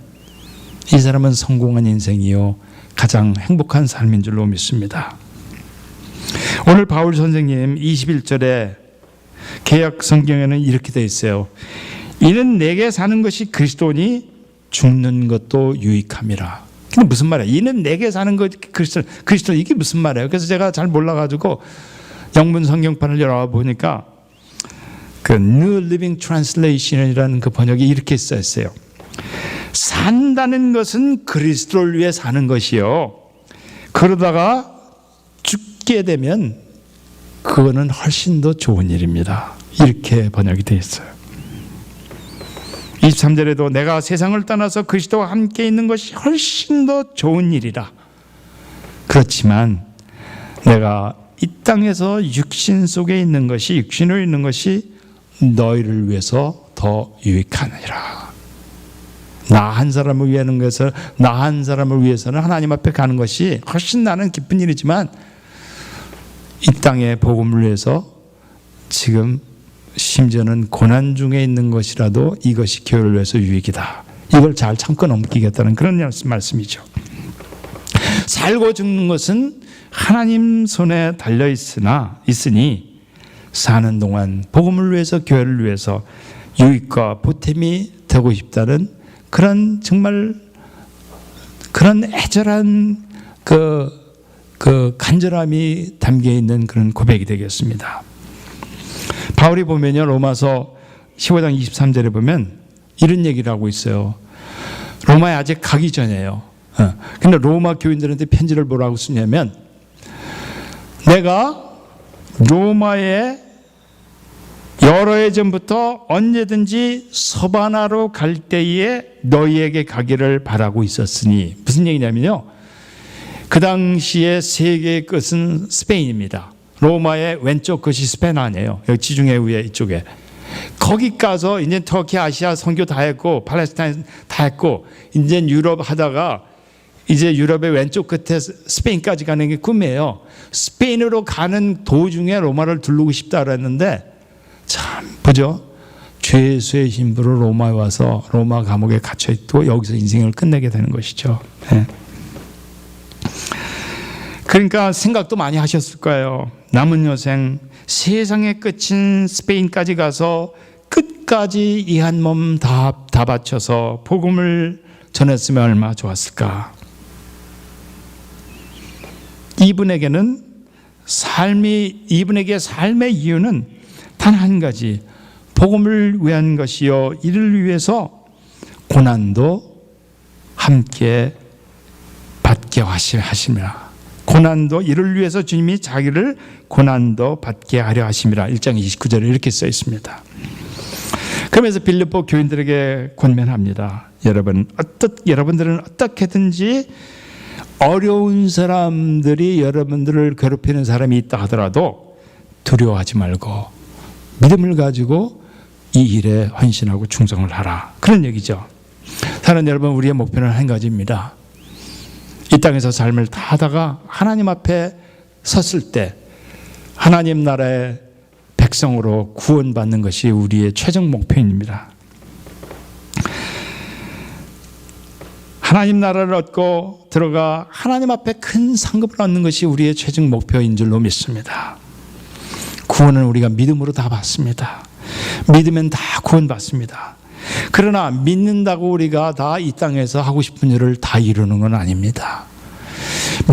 [SPEAKER 1] 이 사람은 성공한 인생이요 가장 행복한 삶인 줄로 믿습니다. 오늘 바울 선생님 21절에 개역 성경에는 이렇게 되어 있어요. 이는 내게 사는 것이 그리스도니 죽는 것도 유익함이라. 근데 무슨 말이야? 이는 내게 사는 것 그리스도 이게 무슨 말이에요? 그래서 제가 잘 몰라가지고 영문 성경판을 열어보니까 그 New Living Translation이라는 그 번역이 이렇게 써 있어요. 산다는 것은 그리스도를 위해 사는 것이요, 그러다가 죽게 되면 그거는 훨씬 더 좋은 일입니다. 이렇게 번역이 되어 있어요. 23절에도 내가 세상을 떠나서 그리스도와 함께 있는 것이 훨씬 더 좋은 일이라. 그렇지만 내가 이 땅에서 육신 속에 있는 것이, 육신으로 있는 것이 너희를 위해서 더 유익하니라. 나 한 사람을 위해서는 하나님 앞에 가는 것이 훨씬 나는 기쁜 일이지만, 이 땅의 복음을 위해서 지금 심지어는 고난 중에 있는 것이라도 이것이 교회를 위해서 유익이다. 이걸 잘 참고 넘기겠다는 그런 말씀이죠. 살고 죽는 것은 하나님 손에 달려 있으니 사는 동안 복음을 위해서, 교회를 위해서 유익과 보탬이 되고 싶다는 그런 정말 그런 애절한 그 간절함이 담겨 있는 그런 고백이 되겠습니다. 바울이 보면요, 로마서 15장 23절에 보면 이런 얘기를 하고 있어요. 로마에 아직 가기 전에요. 근데 로마 교인들한테 편지를 뭐라고 쓰냐면, 내가 로마에 여러 해 전부터 언제든지 서바나로 갈 때에 너희에게 가기를 바라고 있었으니, 무슨 얘기냐면요, 그 당시에 세계의 끝은 스페인입니다. 로마의 왼쪽 끝이 스페인 아니에요. 여기 지중해 위에 이쪽에. 거기 가서 이제 터키, 아시아 선교 다 했고 팔레스타인 다 했고 이제 유럽 하다가 이제 유럽의 왼쪽 끝에 스페인까지 가는 게 꿈이에요. 스페인으로 가는 도중에 로마를 두르고 싶다 그랬는데, 참 보죠. 죄수의 신부로 로마에 와서 로마 감옥에 갇혀 있고 여기서 인생을 끝내게 되는 것이죠. 네. 그러니까 생각도 많이 하셨을 거예요. 남은 여생 세상의 끝인 스페인까지 가서 끝까지 이 한 몸 다 바쳐서 복음을 전했으면 얼마나 좋았을까. 이분에게 삶의 이유는 단 한 가지, 복음을 위한 것이요, 이를 위해서 고난도 함께 받게 하심이라. 고난도, 이를 위해서 주님이 자기를 고난도 받게 하려 하심이라. 1장 29절에 이렇게 써 있습니다. 그러면서 빌립보 교인들에게 권면합니다. 여러분들은 어떻게든지 어려운 사람들이 여러분들을 괴롭히는 사람이 있다 하더라도 두려워하지 말고 믿음을 가지고 이 일에 헌신하고 충성을 하라. 그런 얘기죠. 사랑하는 여러분, 우리의 목표는 한 가지입니다. 이 땅에서 삶을 다 하다가 하나님 앞에 섰을 때 하나님 나라의 백성으로 구원받는 것이 우리의 최종 목표입니다. 하나님 나라를 얻고 들어가 하나님 앞에 큰 상급을 얻는 것이 우리의 최종 목표인 줄로 믿습니다. 구원은 우리가 믿음으로 다 받습니다. 믿으면 다 구원받습니다. 그러나 믿는다고 우리가 다 이 땅에서 하고 싶은 일을 다 이루는 건 아닙니다.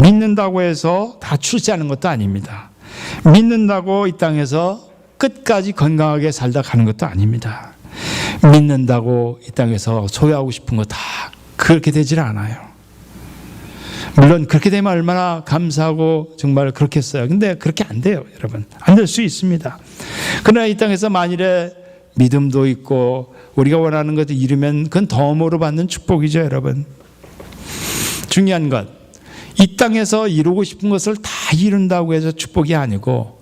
[SPEAKER 1] 믿는다고 해서 다 출세하는 것도 아닙니다. 믿는다고 이 땅에서 끝까지 건강하게 살다 가는 것도 아닙니다. 믿는다고 이 땅에서 소유하고 싶은 거 다 그렇게 되질 않아요. 물론 그렇게 되면 얼마나 감사하고 정말 그렇겠어요. 근데 그렇게 안 돼요, 여러분. 안 될 수 있습니다. 그러나 이 땅에서 만일에 믿음도 있고 우리가 원하는 것을 이루면 그건 덤으로 받는 축복이죠, 여러분. 중요한 것, 이 땅에서 이루고 싶은 것을 다 이룬다고 해서 축복이 아니고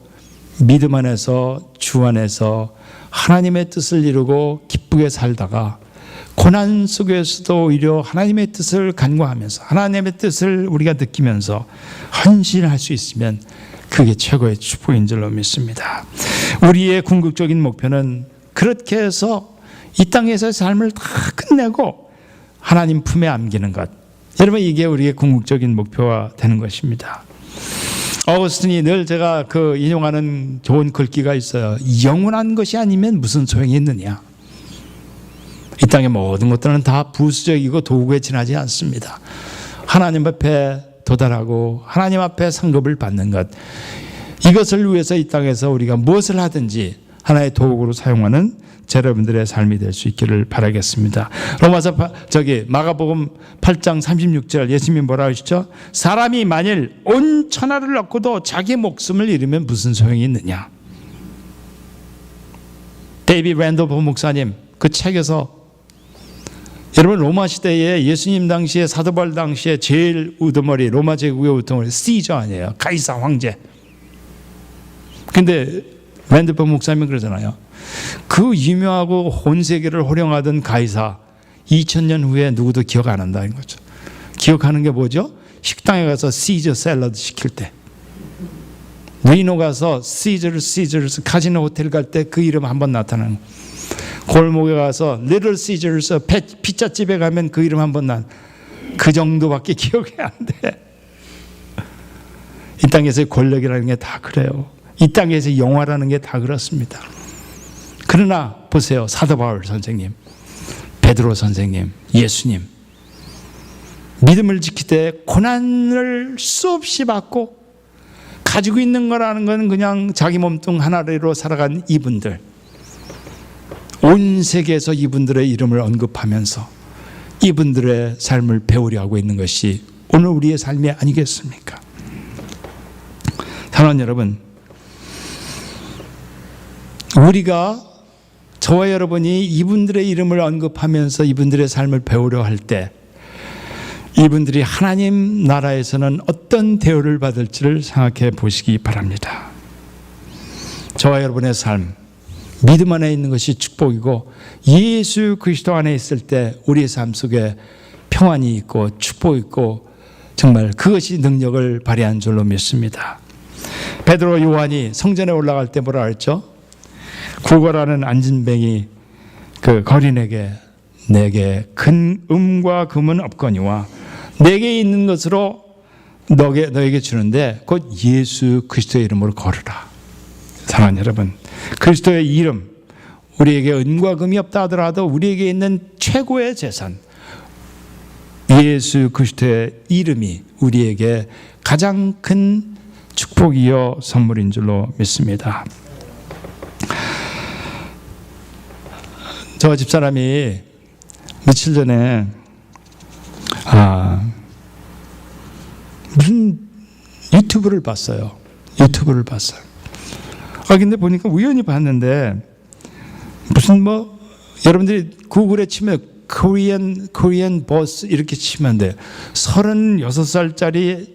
[SPEAKER 1] 믿음 안에서, 주 안에서 하나님의 뜻을 이루고 기쁘게 살다가 고난 속에서도 오히려 하나님의 뜻을 간구하면서 하나님의 뜻을 우리가 느끼면서 헌신할 수 있으면 그게 최고의 축복인 줄로 믿습니다. 우리의 궁극적인 목표는 그렇게 해서 이 땅에서의 삶을 다 끝내고 하나님 품에 안기는 것. 여러분, 이게 우리의 궁극적인 목표가 되는 것입니다. 어거스틴이 늘 제가 인용하는 좋은 글귀가 있어요. 영원한 것이 아니면 무슨 소용이 있느냐. 이 땅의 모든 것들은 다 부수적이고 도구에 지나지 않습니다. 하나님 앞에 도달하고 하나님 앞에 상급을 받는 것, 이것을 위해서 이 땅에서 우리가 무엇을 하든지 하나의 도구로 사용하는 여러분들의 삶이 될 수 있기를 바라겠습니다. 마가복음 8장 36절 예수님이 뭐라 하시죠? 사람이 만일 온 천하를 얻고도 자기 목숨을 잃으면 무슨 소용이 있느냐. 데이비드 랜더버 목사님 그 책에서, 여러분, 로마 시대에 예수님 당시에, 사도 바울 당시에 제일 우두머리, 로마 제국의 우두머리 시저 아니에요. 가이사 황제. 근데 랜더버 목사님이 그러잖아요. 그 유명하고 온 세계를 호령하던 가이사 2000년 후에 누구도 기억 안 한다는 거죠. 기억하는 게 뭐죠? 식당에 가서 시저 샐러드 시킬 때, 리노 가서 시저스 카지노 호텔 갈 때 그 이름 한번 나타나는, 골목에 가서 리틀 시저스 피자집에 가면 그 이름 한번 그 정도밖에 기억이 안 돼. 이 땅에서의 권력이라는 게 다 그래요. 이 땅에서 영화라는 게 다 그렇습니다. 그러나 보세요. 사도 바울 선생님, 베드로 선생님, 예수님, 믿음을 지킬 때 고난을 수없이 받고 가지고 있는 거라는 건 그냥 자기 몸뚱 하나로 살아간 이분들, 온 세계에서 이분들의 이름을 언급하면서 이분들의 삶을 배우려 하고 있는 것이 오늘 우리의 삶이 아니겠습니까? 사랑하는 여러분, 우리가 저와 여러분이 이분들의 이름을 언급하면서 이분들의 삶을 배우려 할 때 이분들이 하나님 나라에서는 어떤 대우를 받을지를 생각해 보시기 바랍니다. 저와 여러분의 삶, 믿음 안에 있는 것이 축복이고 예수 그리스도 안에 있을 때 우리의 삶 속에 평안이 있고 축복이 있고 정말 그것이 능력을 발휘한 줄로 믿습니다. 베드로 요한이 성전에 올라갈 때 뭐라 했죠? 구걸하는 안진뱅이 그 거린에게 내게 큰 음과 금은 없거니와 내게 있는 것으로 너에게 주는데 곧 예수 그리스도의 이름으로 걸으라. 사랑하는 여러분, 그리스도의 이름, 우리에게 은과 금이 없다 하더라도 우리에게 있는 최고의 재산 예수 그리스도의 이름이 우리에게 가장 큰 축복이요 선물인 줄로 믿습니다. 저 집사람이 며칠 전에 무슨 유튜브를 봤어요. 근데 보니까 우연히 봤는데 무슨 여러분들이 구글에 치면 코리안 버스 이렇게 치면 돼. 36살짜리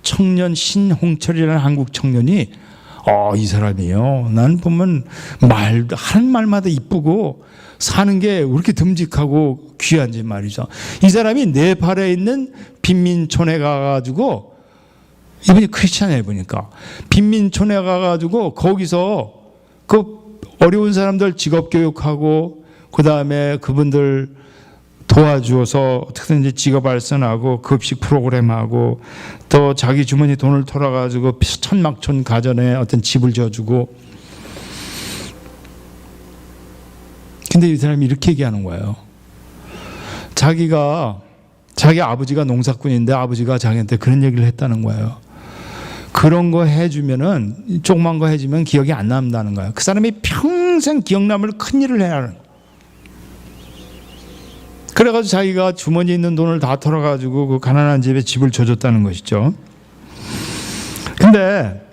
[SPEAKER 1] 청년 신홍철이라는 한국 청년이 이 사람이요. 난 보면 하는 말마다 이쁘고 사는 게 왜 이렇게 듬직하고 귀한지 말이죠. 이 사람이 네팔에 있는 빈민촌에 가가지고 이분이 크리스찬이에요. 보니까 빈민촌에 가가지고 거기서 그 어려운 사람들 직업교육하고 그 다음에 그분들 도와주어서 어떻게든지 직업 발전하고 급식 프로그램하고 또 자기 주머니 돈을 털어가지고 천막촌 가전에 어떤 집을 지어주고. 근데 이 사람이 이렇게 얘기하는 거예요. 자기 아버지가 농사꾼인데 아버지가 자기한테 그런 얘기를 했다는 거예요. 그런 거 해주면은 조그만 거 해주면 기억이 안 남는다는 거예요. 그 사람이 평생 기억남을 큰 일을 해야 하는. 그래가지고 자기가 주머니에 있는 돈을 다 털어가지고 그 가난한 집에 집을 줘줬다는 것이죠. 근데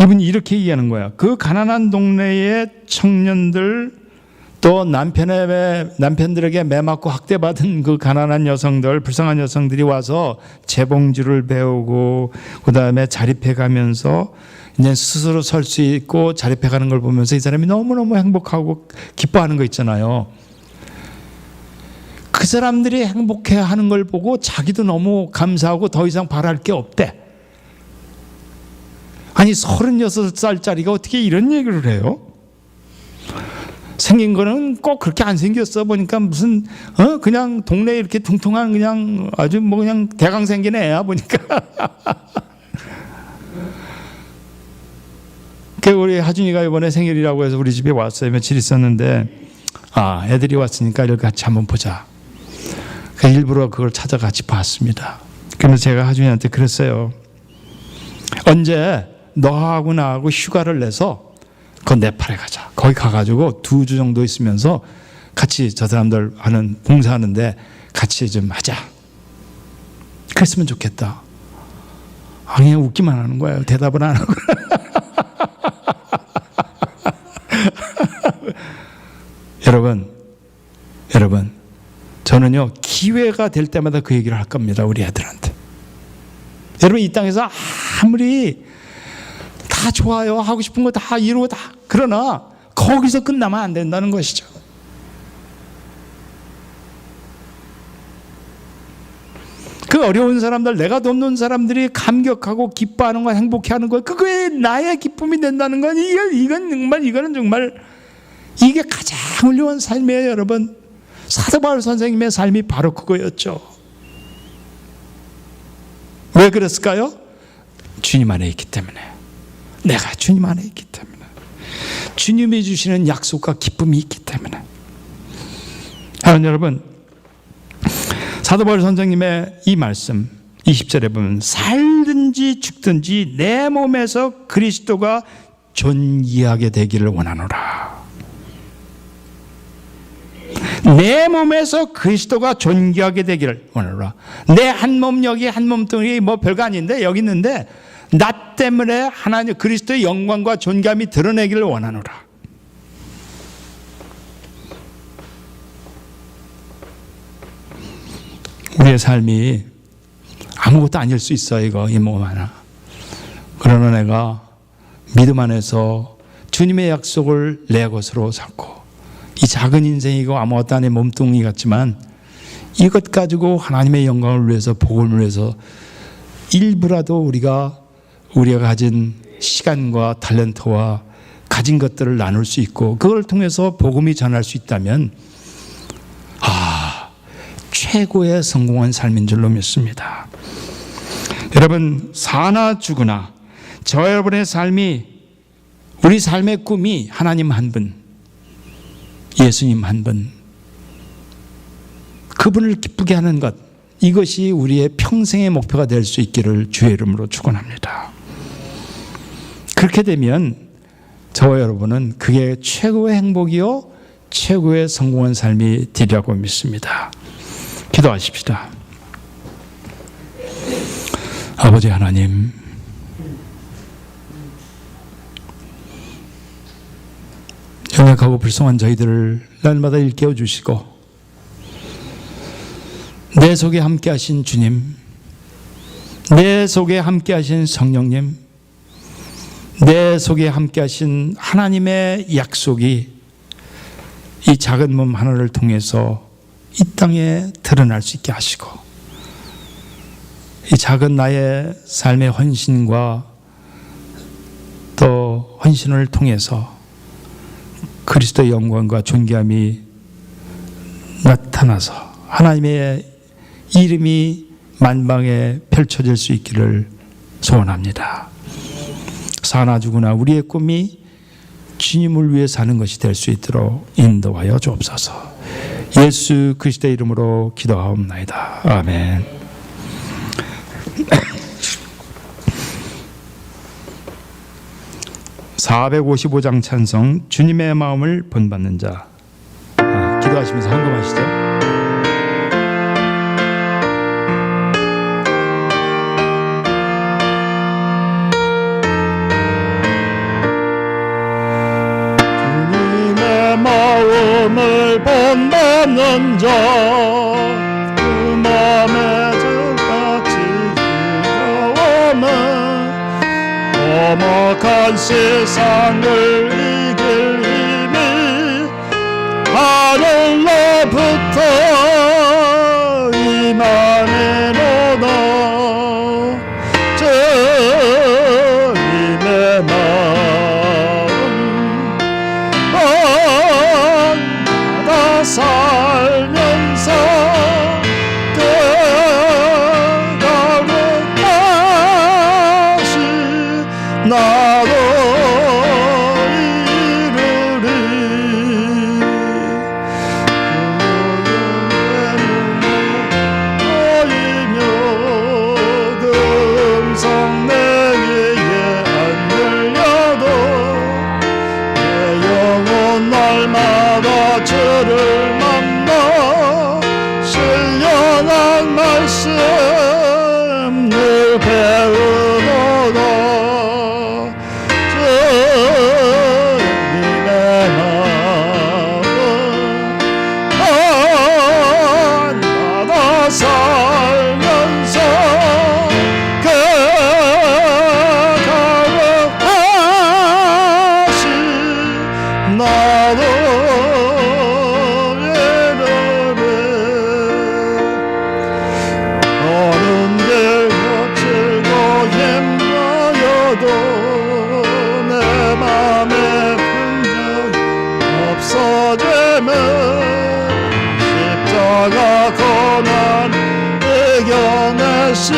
[SPEAKER 1] 이분이 이렇게 얘기하는 거야. 그 가난한 동네의 청년들 또 남편들에게 매맞고 학대받은 그 가난한 여성들, 불쌍한 여성들이 와서 재봉질을 배우고 그 다음에 자립해 가면서 이제 스스로 설 수 있고 자립해 가는 걸 보면서 이 사람이 너무너무 행복하고 기뻐하는 거 있잖아요. 그 사람들이 행복해 하는 걸 보고 자기도 너무 감사하고 더 이상 바랄 게 없대. 아니 36살짜리가 어떻게 이런 얘기를 해요? 생긴 거는 꼭 그렇게 안 생겼어. 보니까 무슨 그냥 동네에 이렇게 퉁퉁한 그냥 아주 그냥 대강 생긴 애야 보니까. 우리 하준이가 이번에 생일이라고 해서 우리 집에 왔어요. 며칠 있었는데 애들이 왔으니까 이걸 같이 한번 보자. 일부러 그걸 찾아 같이 봤습니다. 그래서 제가 하준이한테 그랬어요. 언제 너하고 나하고 휴가를 내서 그 네팔에 가자. 거기 가가지고 2주 정도 있으면서 같이 저 사람들 하는 봉사하는데 같이 좀 하자. 그랬으면 좋겠다. 그냥 웃기만 하는 거예요. 대답을 안 하고. 여러분, 저는요 기회가 될 때마다 그 얘기를 할 겁니다. 우리 애들한테. 여러분 이 땅에서 아무리 다 좋아요. 하고 싶은 거 다 이루고 다. 그러나 거기서 끝나면 안 된다는 것이죠. 그 어려운 사람들, 내가 돕는 사람들이 감격하고 기뻐하는 거, 행복해하는 거, 그거에 나의 기쁨이 된다는 건 이거는 정말 이게 가장 훌륭한 삶이에요, 여러분. 사도 바울 선생님의 삶이 바로 그거였죠. 왜 그랬을까요? 주님 안에 있기 때문에. 내가 주님 안에 있기 때문에. 주님이 주시는 약속과 기쁨이 있기 때문에. 하나님 여러분, 사도 바울 선생님의 이 말씀 20절에 보면 살든지 죽든지 내 몸에서 그리스도가 존귀하게 되기를 원하노라. 내 몸에서 그리스도가 존귀하게 되기를 원하노라. 내 한 몸 여기 한 몸뚱이 뭐 별거 아닌데 여기 있는데 나 때문에 하나님 그리스도의 영광과 존귀함이 드러내기를 원하노라. 우리의 삶이 아무것도 아닐 수 있어. 이거 이 몸 하나. 그러나 내가 믿음 안에서 주님의 약속을 내 것으로 삼고 이 작은 인생이고 아무것도 아닌 몸뚱이 같지만 이것 가지고 하나님의 영광을 위해서 복음을 위해서 일부라도 우리가 가진 시간과 탤런트와 가진 것들을 나눌 수 있고 그걸 통해서 복음이 전할 수 있다면 최고의 성공한 삶인 줄로 믿습니다. 여러분, 사나 죽으나 저 여러분의 삶이 우리 삶의 꿈이 하나님 한 분, 예수님 한 분, 그분을 기쁘게 하는 것, 이것이 우리의 평생의 목표가 될 수 있기를 주의 이름으로 축원합니다. 그렇게 되면 저와 여러분은 그게 최고의 행복이요 최고의 성공한 삶이 되리라고 믿습니다. 기도하십시다. 아버지 하나님, 연약하고 불쌍한 저희들을 날마다 일깨워 주시고 내 속에 함께 하신 주님, 내 속에 함께 하신 성령님, 내 속에 함께 하신 하나님의 약속이 이 작은 몸 하나를 통해서 이 땅에 드러날 수 있게 하시고 이 작은 나의 삶의 헌신과 또 헌신을 통해서 그리스도의 영광과 존귀함이 나타나서 하나님의 이름이 만방에 펼쳐질 수 있기를 소원합니다. 사나 죽으나 우리의 꿈이 주님을 위해 사는 것이 될 수 있도록 인도하여 주옵소서. 예수 그리스도의 이름으로 기도하옵나이다. 아멘. 455장 찬송 주님의 마음을 본받는 자. 기도하시면서 헌금하시죠.
[SPEAKER 2] 마음을 본받는 자, 그 맘에 저같이 즐거움은 엄혹한 세상을 이길 힘이 하늘로부터 임하네로다. 주님의 살면서 끝까지 나도 이루리. 보이며 그 음성 내 귀에 안 들려도 내 영혼 날마다 주를 말씀 늘 배우노라. 주님의 마음 나다 살면서 거룩하시 나도 십자가 고난 이겨내신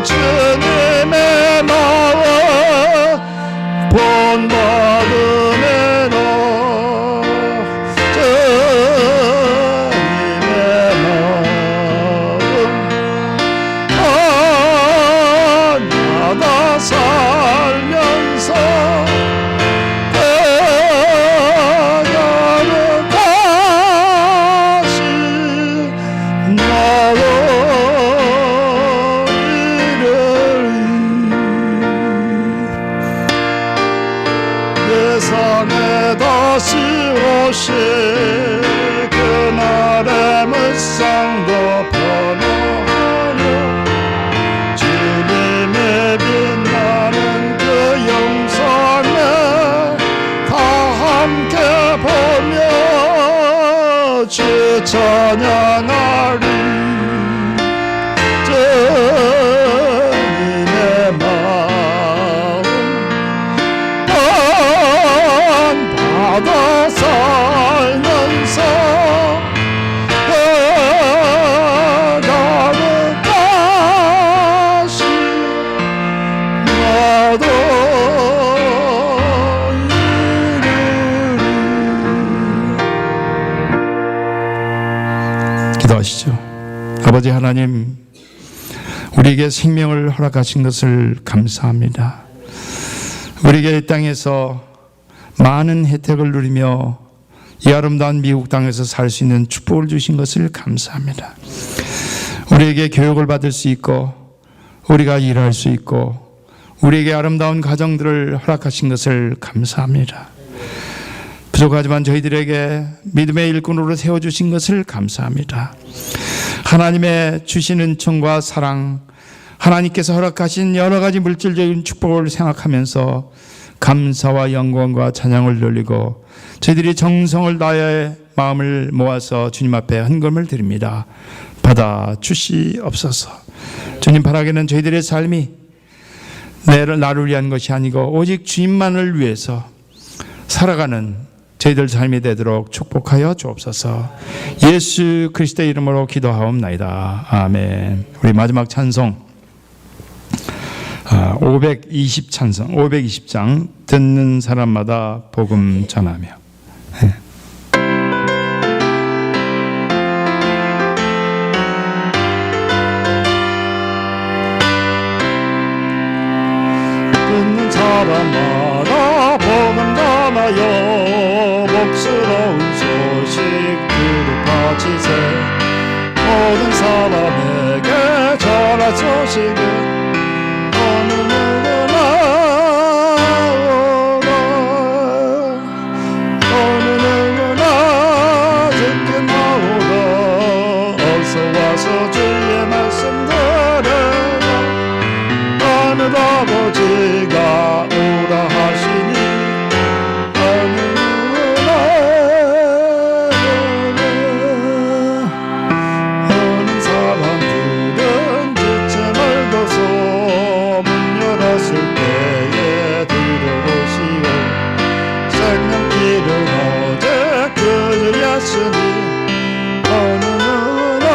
[SPEAKER 2] 주님의 마음 본받음에도 주님의 마음 나다 살면서 세상에 다시 오시 그날의 물상도 변화하여 주님의 빛나는 그 영상에 다 함께 보며 주 찬양하리. 주님의 마음 받아 살면서 나를 다시 나도 이루리.
[SPEAKER 1] 기도하시죠. 아버지 하나님, 우리에게 생명을 허락하신 것을 감사합니다. 우리에게 이 땅에서 많은 혜택을 누리며 이 아름다운 미국 땅에서 살 수 있는 축복을 주신 것을 감사합니다. 우리에게 교육을 받을 수 있고 우리가 일할 수 있고 우리에게 아름다운 가정들을 허락하신 것을 감사합니다. 부족하지만 저희들에게 믿음의 일꾼으로 세워주신 것을 감사합니다. 하나님의 주신 은총과 사랑, 하나님께서 허락하신 여러 가지 물질적인 축복을 생각하면서 감사와 영광과 찬양을 돌리고 저희들이 정성을 다해 마음을 모아서 주님 앞에 헌금을 드립니다. 받아 주시옵소서. 주님, 바라기는 저희들의 삶이 나를 위한 것이 아니고 오직 주님만을 위해서 살아가는 저희들 삶이 되도록 축복하여 주옵소서. 예수 그리스도의 이름으로 기도하옵나이다. 아멘. 우리 마지막 찬송 520 찬송 520장 듣는 사람마다 복음 전하며.
[SPEAKER 2] 듣는 사람마다 복음 전하여 복스러운 소식 들으파지세. 모든 사람에게 전할 소식은 어느 누구나 오라. 어느 누구나 듣게 나오라. 어서 와서 주의 말씀 들으라. 하늘 아버지가 오라 하시니 어느 누구나 오는 사람들은 지침을 둬서 문 열었을 때에 들어오시오. 생명길은 어제 그리하시니 어느 누구나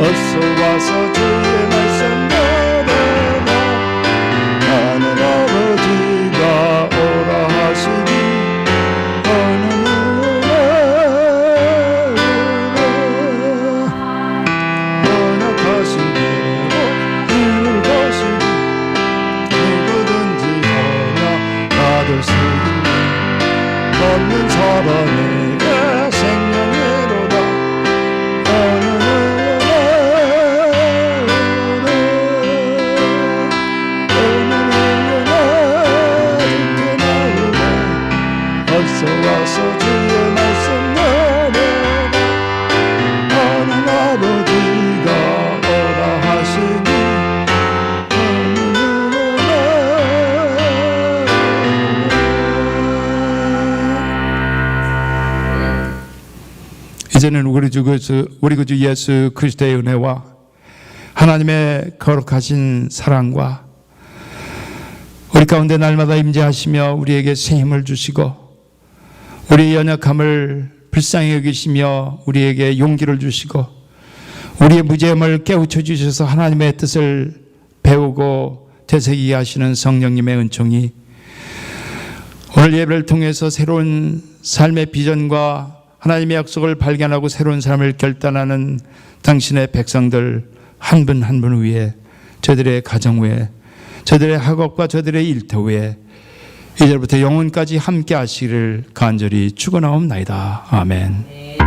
[SPEAKER 2] 어서 와서 주의 말씀 들으라. 하늘 아버지가 오라 하시니 어느 누구나 언약하신 대로 이룰 것이니 누구든지 언약 받을 수 있는 걷는 사람에게 생명이로다. 어느 어서 와서 주의 말씀 들으라. 하늘 아버지가 오라 하시니 어느 누구나.
[SPEAKER 1] 이제는 우리 구주 예수 그리스도의 은혜와 하나님의 거룩하신 사랑과 우리 가운데 날마다 임재하시며 우리에게 새 힘을 주시고 우리의 연약함을 불쌍히 여기시며 우리에게 용기를 주시고 우리의 무죄함을 깨우쳐 주셔서 하나님의 뜻을 배우고 되새기게 하시는 성령님의 은총이 오늘 예배를 통해서 새로운 삶의 비전과 하나님의 약속을 발견하고 새로운 삶을 결단하는 당신의 백성들 한 분 한 분 위에, 저들의 가정 위에, 저들의 학업과 저들의 일터 위에 이제부터 영원까지 함께 하시기를 간절히 축원하옵나이다. 아멘.